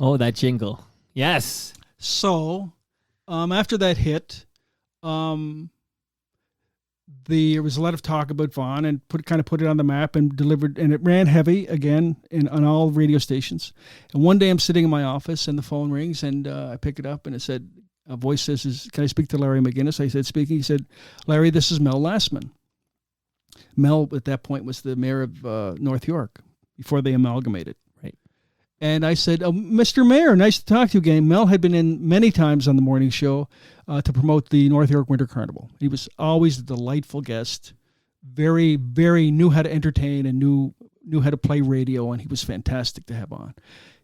Oh, that jingle. Yes. So, after that hit, there was a lot of talk about Vaughan, and put it on the map and delivered, and it ran heavy again on all radio stations. And one day I'm sitting in my office and the phone rings, and I pick it up, and it said, a voice says, "Can I speak to Larry MacInnis?" I said, "Speaking." He said, "Larry, this is Mel Lastman." Mel, at that point, was the mayor of North York before they amalgamated. Right. And I said, Mr. Mayor, nice to talk to you again. Mel had been in many times on the morning show to promote the North York Winter Carnival. He was always a delightful guest, very, very knew how to entertain and knew how to play radio, and he was fantastic to have on.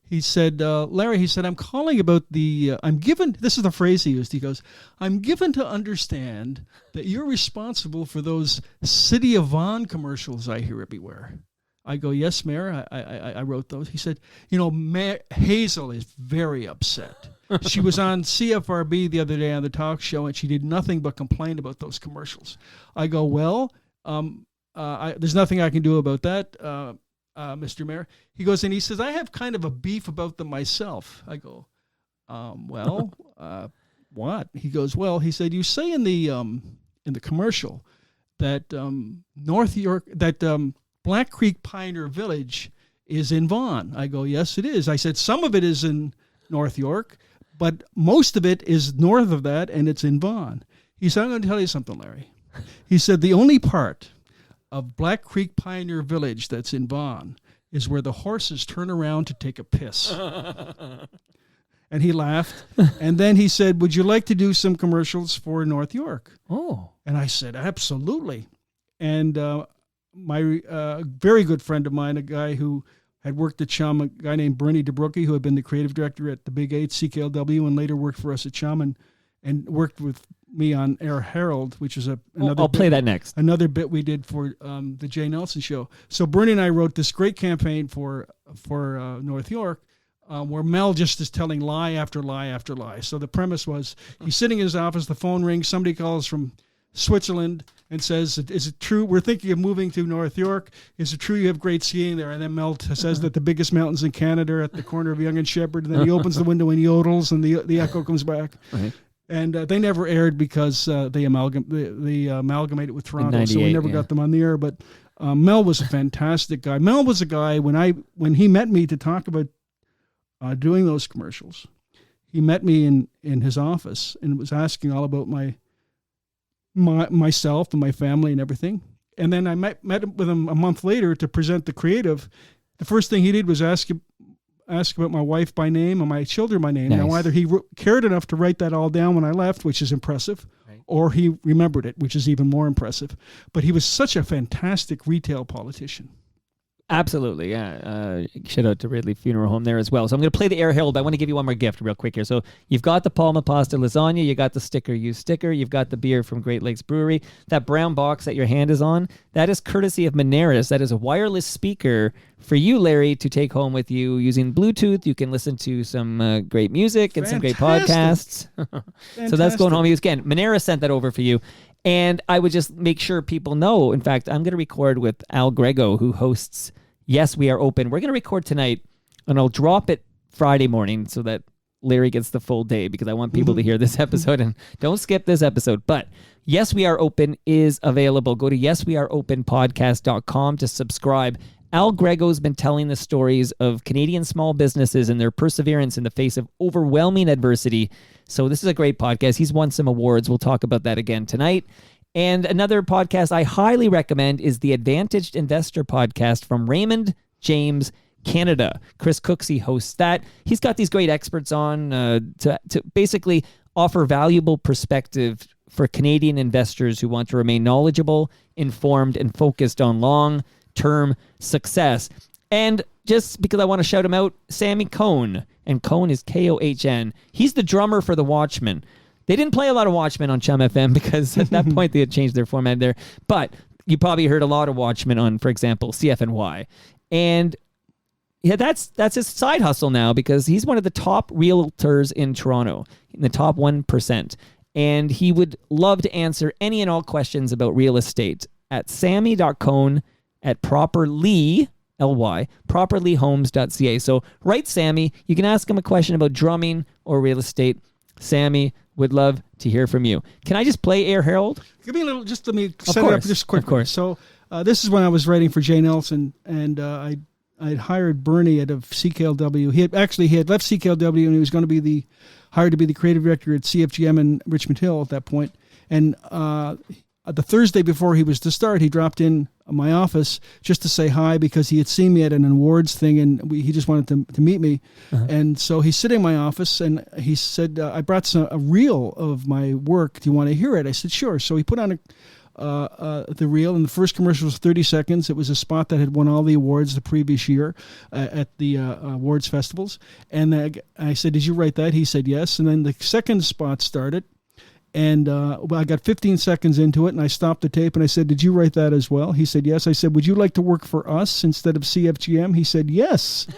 He said, Larry, he said, I'm calling about I'm given, this is the phrase he used, he goes, I'm given to understand that you're responsible for those City of Vaughan commercials I hear everywhere. I go, yes, Mayor, I wrote those. He said, Hazel is very upset. She was on CFRB the other day on the talk show, and she did nothing but complain about those commercials. I go, well, there's nothing I can do about that, Mr. Mayor. He goes, and he says, I have kind of a beef about them myself. I go, what? He goes, well, he said, you say in the commercial that North York, that Black Creek Pioneer Village is in Vaughan. I go, yes, it is. I said, some of it is in North York, but most of it is north of that, and it's in Vaughan. He said, I'm going to tell you something, Larry. He said, the only part of Black Creek Pioneer Village that's in Vaughan is where the horses turn around to take a piss. And he laughed. And then he said, would you like to do some commercials for North York? Oh. And I said, absolutely. And my very good friend of mine, a guy who had worked at CHUM, a guy named Bernie DeBrookie, who had been the creative director at the Big 8, CKLW, and later worked for us at CHUM and worked with me on Air Herald, which is another. I'll play that next. Another bit we did for the Jay Nelson show. So Bernie and I wrote this great campaign for North York, where Mel just is telling lie after lie after lie. So the premise was he's sitting in his office, the phone rings, somebody calls from Switzerland and says, is it true? We're thinking of moving to North York. Is it true you have great skiing there? And then Mel says that the biggest mountains in Canada are at the corner of Yonge and Shepherd. And then he opens the window and yodels, and the echo comes back. Right. And they never aired because they amalgamated with Toronto, so we never got them on the air. But Mel was a fantastic guy. Mel was a guy, when he met me to talk about doing those commercials, he met me in his office and was asking all about myself and my family and everything. And then I met with him a month later to present the creative. The first thing he did was ask about my wife by name and my children by name. Nice. Now, either he cared enough to write that all down when I left, which is impressive, right, or he remembered it, which is even more impressive. But he was such a fantastic retail politician. Absolutely, yeah. Shout out to Ridley Funeral Home there as well. So I'm going to play the Air Herald. I want to give you one more gift real quick here. So you've got the Palma Pasta Lasagna. You got the Sticker You Sticker. You've got the beer from Great Lakes Brewery. That brown box that your hand is on, that is courtesy of Moneris. That is a wireless speaker for you, Larry, to take home with you using Bluetooth. You can listen to some great music and some great podcasts. So that's going home. Again, Moneris sent that over for you. And I would just make sure people know. In fact, I'm going to record with Al Grego, who hosts Yes, We Are Open. We're going to record tonight, and I'll drop it Friday morning so that Larry gets the full day, because I want people to hear this episode, and don't skip this episode. But Yes, We Are Open is available. Go to yesweareopenpodcast.com to subscribe. Al Grego's been telling the stories of Canadian small businesses and their perseverance in the face of overwhelming adversity. So this is a great podcast. He's won some awards. We'll talk about that again tonight. And another podcast I highly recommend is the Advantaged Investor podcast from Raymond James Canada. Chris Cooksey hosts that. He's got these great experts on to basically offer valuable perspective for Canadian investors who want to remain knowledgeable, informed, and focused on long-term success. And just because I want to shout him out, Sammy Cohn, and Cohn is Kohn. He's the drummer for The Watchmen. They didn't play a lot of Watchmen on CHUM FM because at that point they had changed their format there. But you probably heard a lot of Watchmen on, for example, CFNY. And yeah, that's his side hustle now, because he's one of the top realtors in Toronto, in the top 1%. And he would love to answer any and all questions about real estate at sammy.cohn@properly, L-Y, properlyhomes.ca. So write Sammy. You can ask him a question about drumming or real estate. Sammy would love to hear from you. Can I just play Air Herald? Give me a little, just let me set it up just quick. Of course. So this is when I was writing for Jay Nelson, and I'd hired Bernie out of CKLW. He had left CKLW, and he was going to be hired to be the creative director at CFGM in Richmond Hill at that point. And the Thursday before he was to start, he dropped in my office just to say hi because he had seen me at an awards thing and he just wanted to meet me. And so he's sitting in my office and he said, I brought a reel of my work. Do you want to hear it? I said, sure. So he put on the reel, and the first commercial was 30 seconds. It was a spot that had won all the awards the previous year at the awards festivals. And I said, did you write that? He said, yes. And then the second spot started. And I got 15 seconds into it, and I stopped the tape, and I said, did you write that as well? He said, yes. I said, would you like to work for us instead of CFGM? He said, yes.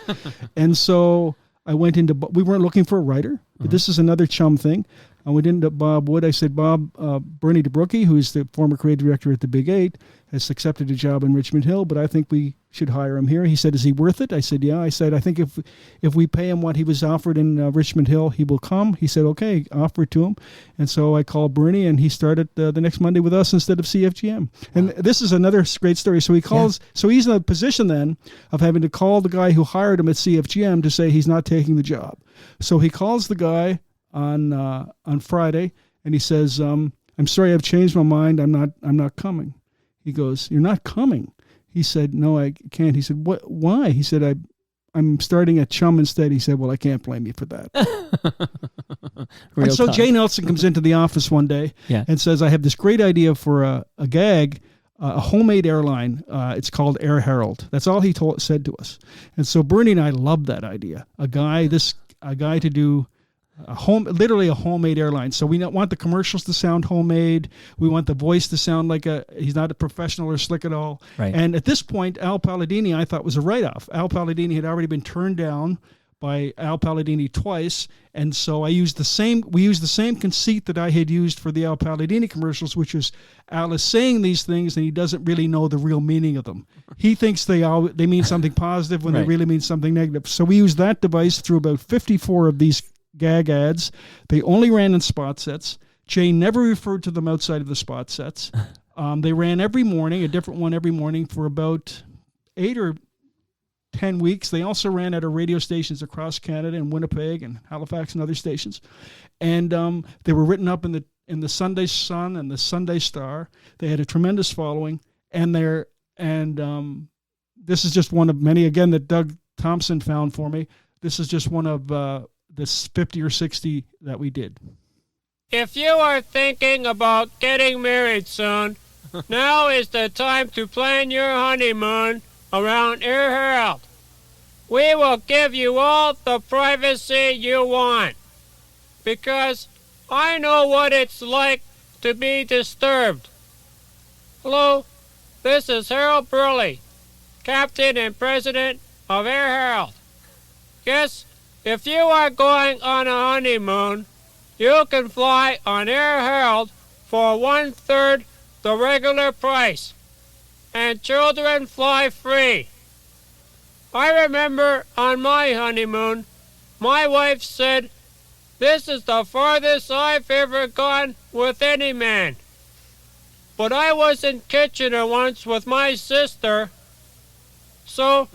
And so I went into, we weren't looking for a writer, but this is another CHUM thing. I went into Bob Wood. I said, Bob, Bernie DeBrookie, who's the former creative director at the Big 8, has accepted a job in Richmond Hill, but I think we should hire him here. He said, is he worth it? I said, yeah. I said, I think if we pay him what he was offered in Richmond Hill, he will come. He said, okay, offer it to him. And so I called Bernie, and he started the next Monday with us instead of CFGM. And this is another great story. So he calls, so he's in a position then of having to call the guy who hired him at CFGM to say he's not taking the job. So he calls the guy on Friday, and he says, I'm sorry, I've changed my mind. I'm not coming. He goes, you're not coming? He said, no, I can't. He said, what? Why? He said, I'm starting at CHUM instead. He said, well, I can't blame you for that. And so Jay Nelson comes into the office one day and says, I have this great idea for a gag, a homemade airline. It's called Air Herald. That's all he said to us. And so Bernie and I loved that idea. A guy to do literally a homemade airline. So we don't want the commercials to sound homemade. We want the voice to sound like he's not a professional or slick at all. Right. And at this point, Al Palladini, I thought, was a write-off. Al Palladini had already been turned down by Al Palladini twice. And so we used the same conceit that I had used for the Al Palladini commercials, which is Al is saying these things and he doesn't really know the real meaning of them. He thinks they mean something positive when they really mean something negative. So we used that device through about 54 of these gag ads. They only ran in spot sets. Jay never referred to them outside of the spot sets. They ran every morning, a different one every morning for about 8 or 10 weeks. They also ran at our radio stations across Canada in Winnipeg and Halifax and other stations. And they were written up in the Sunday Sun and the Sunday Star. They had a tremendous following. And this is just one of many, again, that Doug Thompson found for me. This is just one of this 50 or 60 that we did. If you are thinking about getting married soon, now is the time to plan your honeymoon around Air Herald. We will give you all the privacy you want, because I know what it's like to be disturbed. Hello, this is Harold Burley, Captain and President of Air Herald. Yes, if you are going on a honeymoon, you can fly on Air Herald for 1/3 the regular price, and children fly free. I remember on my honeymoon, my wife said, "This is the farthest I've ever gone with any man." But I was in Kitchener once with my sister, so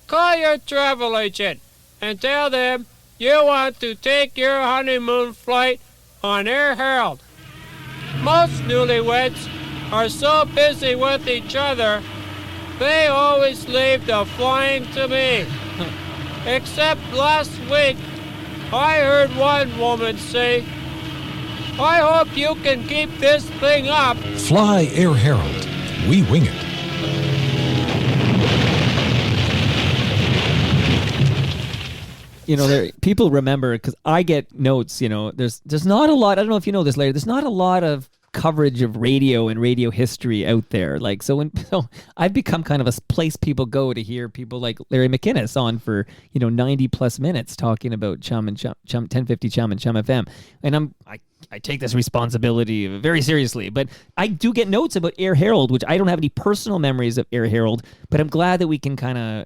call your travel agent and tell them you want to take your honeymoon flight on Air Herald. Most newlyweds are so busy with each other, they always leave the flying to me. Except last week, I heard one woman say, "I hope you can keep this thing up." Fly Air Herald. We wing it. You know, people remember, because I get notes, you know, there's not a lot, I don't know if you know this, Larry, there's not a lot of coverage of radio and radio history out there. Like, so I've become kind of a place people go to hear people like Larry MacInnis on for, 90 plus minutes talking about CHUM and CHUM 1050 CHUM and CHUM FM. And I take this responsibility very seriously, but I do get notes about Air Herald, which I don't have any personal memories of Air Herald, but I'm glad that we can kind of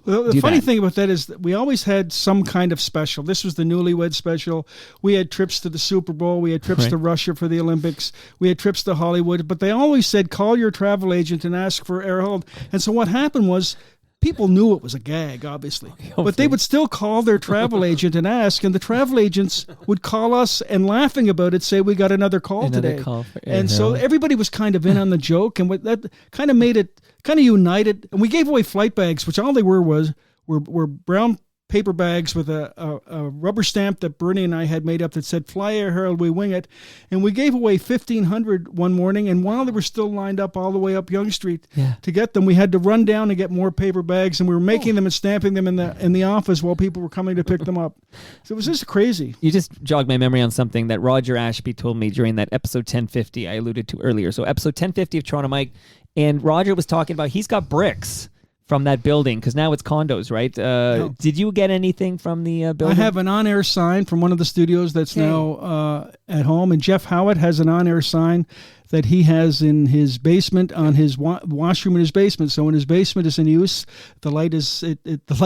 the funny thing about that is that we always had some kind of special. This was the newlywed special. We had trips to the Super Bowl. We had trips to Russia for the Olympics. We had trips to Hollywood, but they always said, call your travel agent and ask for Air Herald. And so what happened was, people knew it was a gag, obviously. But they would still call their travel agent and ask, and the travel agents would call us and laughing about it, say, we got another call today. And so everybody was kind of in on the joke, and that kind of made it, kind of united. And we gave away flight bags, which all they were brown paper bags with a rubber stamp that Bernie and I had made up that said, Fly Air Herald, we wing it. And we gave away 1,500 one morning, and while they were still lined up all the way up Yonge Street to get them, we had to run down and get more paper bags, and we were making them and stamping them in the office while people were coming to pick them up. So it was just crazy. You just jogged my memory on something that Roger Ashby told me during that episode 1050 I alluded to earlier. So episode 1050 of Toronto Mike, and Roger was talking about he's got bricks from that building, because now it's condos, right? No. Did you get anything from the building? I have an on-air sign from one of the studios that's now at home, and Jeff Howitt has an on-air sign that he has in his basement on his washroom in his basement. So when his basement is in use, the light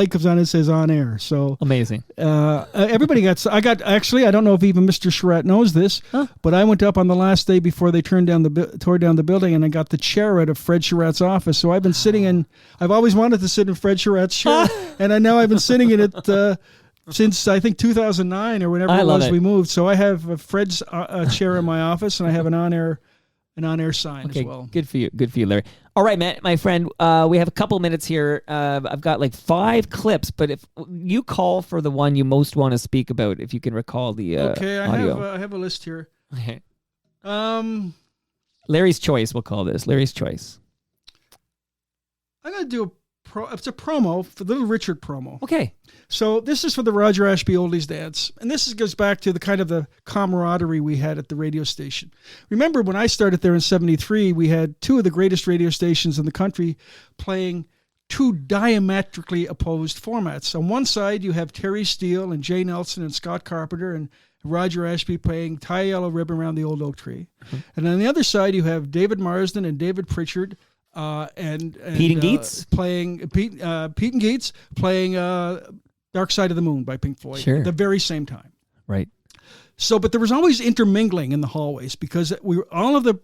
comes on and says on air. So amazing. Everybody got. Actually, I don't know if even Mr. Surratt knows this, but I went up on the last day before they tore down the building, and I got the chair out of Fred Surratt's office. So I've been sitting in. I've always wanted to sit in Fred Surratt's chair, and I know I've been sitting in it. Since I think 2009 or whenever it was we moved. So I have Fred's chair in my office, and I have an on-air sign as well. Good for you, Larry. All right, Matt, my friend, we have a couple minutes here. I've got like 5 clips, but if you call for the one you most want to speak about, if you can recall the audio. I have a list here. Okay. Larry's Choice, we'll call this. Larry's Choice. I'm going to do it's a promo, for the Little Richard promo. Okay. So this is for the Roger Ashby Oldies Dance. And this goes back to the kind of the camaraderie we had at the radio station. Remember when I started there in 73, we had 2 of the greatest radio stations in the country playing 2 diametrically opposed formats. On one side, you have Terry Steele and Jay Nelson and Scott Carpenter and Roger Ashby playing Tie a Yellow Ribbon Around the Old Oak Tree. Mm-hmm. And on the other side, you have David Marsden and David Pritchard and Pete and Geets playing Pete and Geets playing Dark Side of the Moon by Pink Floyd at the very same time. Right. So, but there was always intermingling in the hallways because we were all of the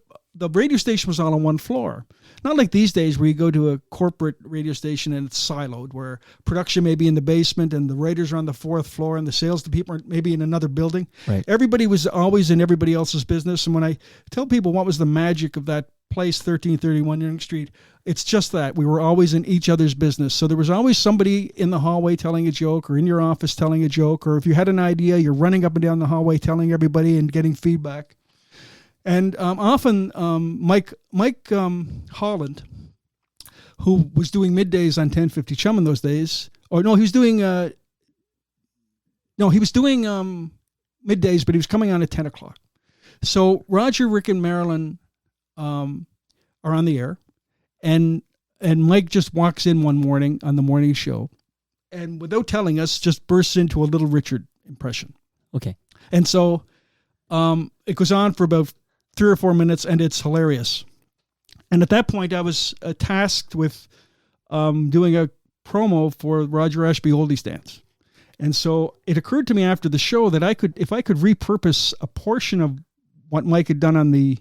radio station was all on one floor. Not like these days where you go to a corporate radio station and it's siloed, where production may be in the basement and the writers are on the 4th floor and the sales people are maybe in another building. Right. Everybody was always in everybody else's business. And when I tell people what was the magic of that place, 1331 Yonge Street, it's just that we were always in each other's business. So there was always somebody in the hallway telling a joke, or in your office telling a joke, or if you had an idea, you're running up and down the hallway telling everybody and getting feedback. And often Mike Holland, who was doing middays on 1050 CHUM in those days, or no, he was doing middays, but he was coming on at 10 o'clock. So Roger, Rick, and Marilyn are on the air, and Mike just walks in one morning on the morning show, and without telling us, just bursts into a Little Richard impression. Okay. And so it goes on for about 3 or 4 minutes, and it's hilarious. And at that point, I was tasked with doing a promo for Roger Ashby Oldies Dance. And so it occurred to me after the show that if I could repurpose a portion of what Mike had done on the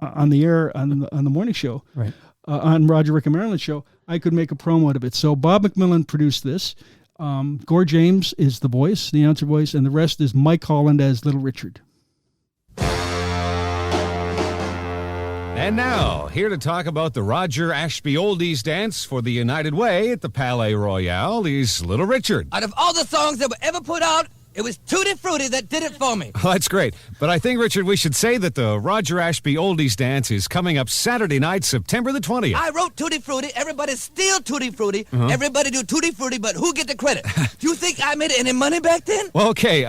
air on the morning show, right, on Roger, Rick, and Marilyn show, I could make a promo out of it. So Bob McMillan produced this. Gore James is the voice, the announcer voice, and the rest is Mike Holland as Little Richard. And now, here to talk about the Roger Ashby Oldies Dance for the United Way at the Palais Royale is Little Richard. Out of all the songs that were ever put out, it was Tutti Frutti that did it for me. Oh, that's great. But I think, Richard, we should say that the Roger Ashby Oldies Dance is coming up Saturday night, September the 20th. I wrote Tutti Frutti. Everybody steal Tutti Frutti. Uh-huh. Everybody do Tutti Frutti, but who get the credit? Do you think I made any money back then? Well, okay,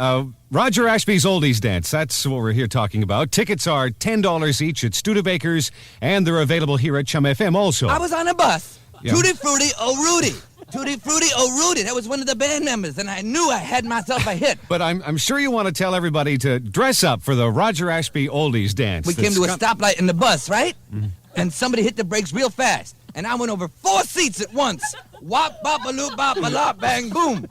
Roger Ashby's Oldies Dance, that's what we're here talking about. Tickets are $10 each at Studebakers, and they're available here at CHUM FM also. I was on a bus. Yeah. Tutti Frutti, oh Rudy. Tutti Frutti, oh Rudy. That was one of the band members, and I knew I had myself a hit. But I'm sure you want to tell everybody to dress up for the Roger Ashby Oldies Dance. We came to a stoplight in the bus, right? Mm-hmm. And somebody hit the brakes real fast, and I went over 4 seats at once. Wop, bop, a loop, bop, a lop, bang, boom.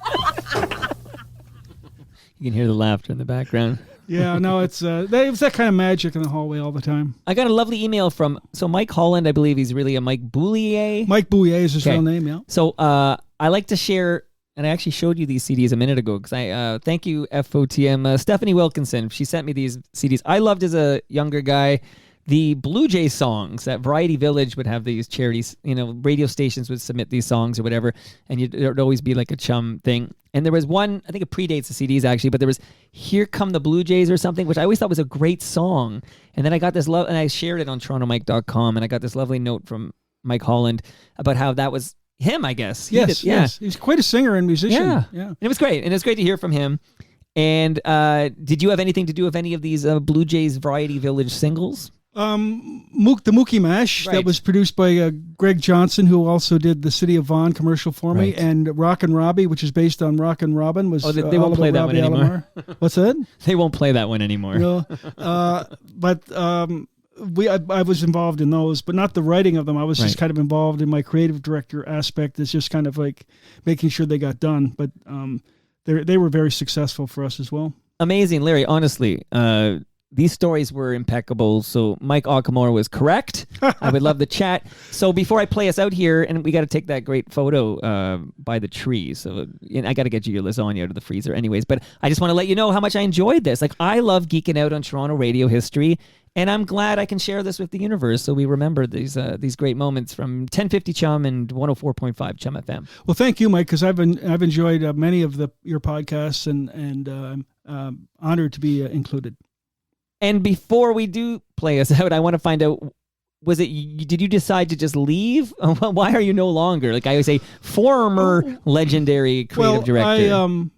You can hear the laughter in the background. Yeah, no, it's that kind of magic in the hallway all the time. I got a lovely email from Mike Holland. I believe he's really a Mike Boulier. Mike Boulier is his real name, yeah. So I like to share, and I actually showed you these CDs a minute ago because I thank you FOTM Stephanie Wilkinson. She sent me these CDs. I loved as a younger guy the Blue Jay songs. At Variety Village would have these charities, radio stations would submit these songs or whatever, and there'd always be like a Chum thing. And there was one, I think it predates the CDs actually, but there was Here Come the Blue Jays or something, which I always thought was a great song. And then I got this and I shared it on TorontoMike.com, and I got this lovely note from Mike Holland about how that was him, I guess. Yes. He's quite a singer and musician. Yeah. And it was great. And it's great to hear from him. And did you have anything to do with any of these Blue Jays Variety Village singles? The Mookie Mash, that was produced by Greg Johnson, who also did the City of Vaughan commercial for me, and Rockin' Robbie, which is based on Rockin' Robin. Was they won't play that Robbie one anymore. What's that? They won't play that one anymore. No, but I was involved in those, but not the writing of them. I was just kind of involved in my creative director aspect. It's just kind of like making sure they got done. But they were very successful for us as well. Amazing, Larry. Honestly, these stories were impeccable. So Mike Ockamore was correct. I would love the chat. So before I play us out here, and we got to take that great photo by the tree. So I got to get you your lasagna out of the freezer anyways. But I just want to let you know how much I enjoyed this. Like, I love geeking out on Toronto radio history, and I'm glad I can share this with the universe so we remember these great moments from 1050 CHUM and 104.5 CHUM FM. Well, thank you, Mike, because I've enjoyed many of your podcasts, and I'm honored to be included. And before we do play us out, I want to find out, did you decide to just leave? Why are you no longer? Like I would say, former legendary creative director.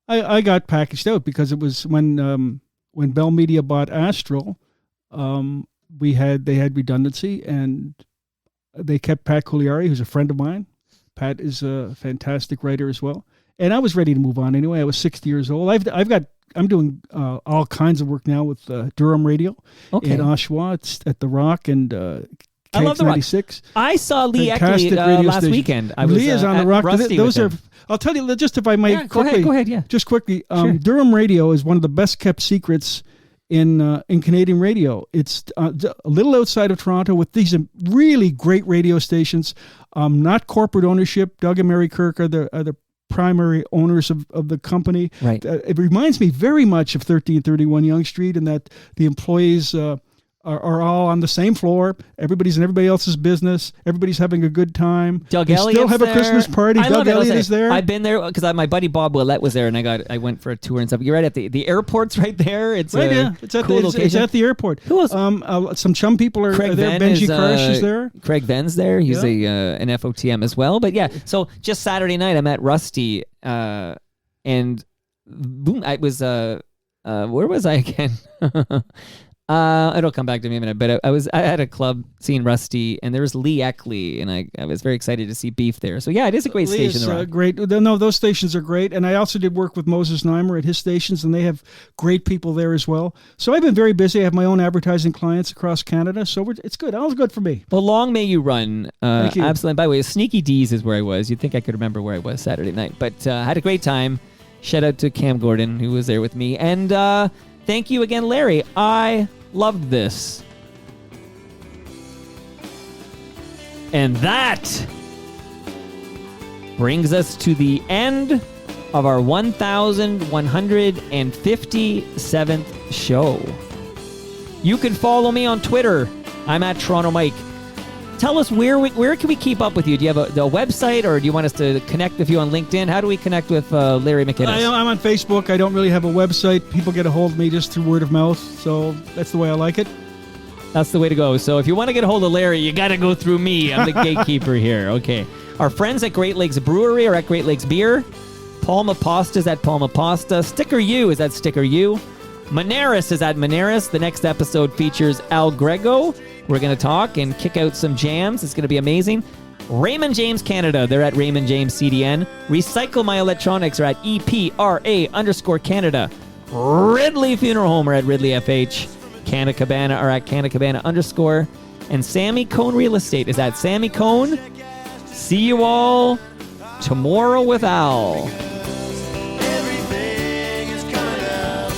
I got packaged out because it was when Bell Media bought Astral, they had redundancy, and they kept Pat Couliari, who's a friend of mine. Pat is a fantastic writer as well. And I was ready to move on anyway. I was 60 years old. I'm doing all kinds of work now with Durham Radio in Oshawa. It's at The Rock and I love The Rock. 96. I saw Lee Eckley last weekend. Lee is on The Rock. Rusty Those are. I'll tell you just if I might quickly. Go ahead. Yeah. Just quickly. Sure. Durham Radio is one of the best kept secrets in Canadian radio. It's a little outside of Toronto with these really great radio stations. Not corporate ownership. Doug and Mary Kirk are the primary owners of the company. Right. It reminds me very much of 1331 Yonge Street, in that the employees are all on the same floor. Everybody's in everybody else's business. Everybody's having a good time. Doug they Elliott's still have there. a Christmas party. Doug Elliott is there. I've been there because my buddy Bob Willett was there, and I went for a tour and stuff. You're right at the airport's right there. It's right, a It's at cool location. It's at the airport. Who else? Some Chum people are Craig there. Venn Benji Crush is there. Craig Venn's there. He's an FOTM as well. But yeah, so just Saturday night, I'm at Rusty, and boom, I was where was I again? It'll come back to me in a minute, but I had a club seeing Rusty, and there was Lee Eckley, and I was very excited to see Beef there. So yeah, it is a great Lee station. Is, great. No, those stations are great, and I also did work with Moses Neimer at his stations, and they have great people there as well. So I've been very busy. I have my own advertising clients across Canada, so it's good. All's good for me. Well, long may you run. Thank you. Absolutely. By the way, Sneaky D's is where I was. You'd think I could remember where I was Saturday night, but I had a great time. Shout out to Cam Gordon, who was there with me, and thank you again, Larry. I loved this. And that brings us to the end of our 1157th show. You can follow me on Twitter. I'm at Toronto Mike. Tell us where can we keep up with you? Do you have a website, or do you want us to connect with you on LinkedIn? How do we connect with Larry MacInnis? I'm on Facebook. I don't really have a website. People get a hold of me just through word of mouth, so that's the way I like it. That's the way to go. So if you want to get a hold of Larry, you got to go through me. I'm the gatekeeper here. Okay. Our friends at Great Lakes Brewery are at Great Lakes Beer. Palma Pasta is at Palma Pasta. Sticker U is at Sticker U. Monaris is at Monaris. The next episode features Al Grego. We're going to talk and kick out some jams. It's going to be amazing. Raymond James Canada, they're at Raymond James CDN. Recycle My Electronics are at EPRA_Canada. Ridley Funeral Home are at Ridley FH. Canna Cabana are at Canna Cabana _. And Sammy Cone Real Estate is at Sammy Cone. See you all tomorrow with Al. Everything is coming up.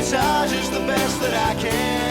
massage is the best that I can.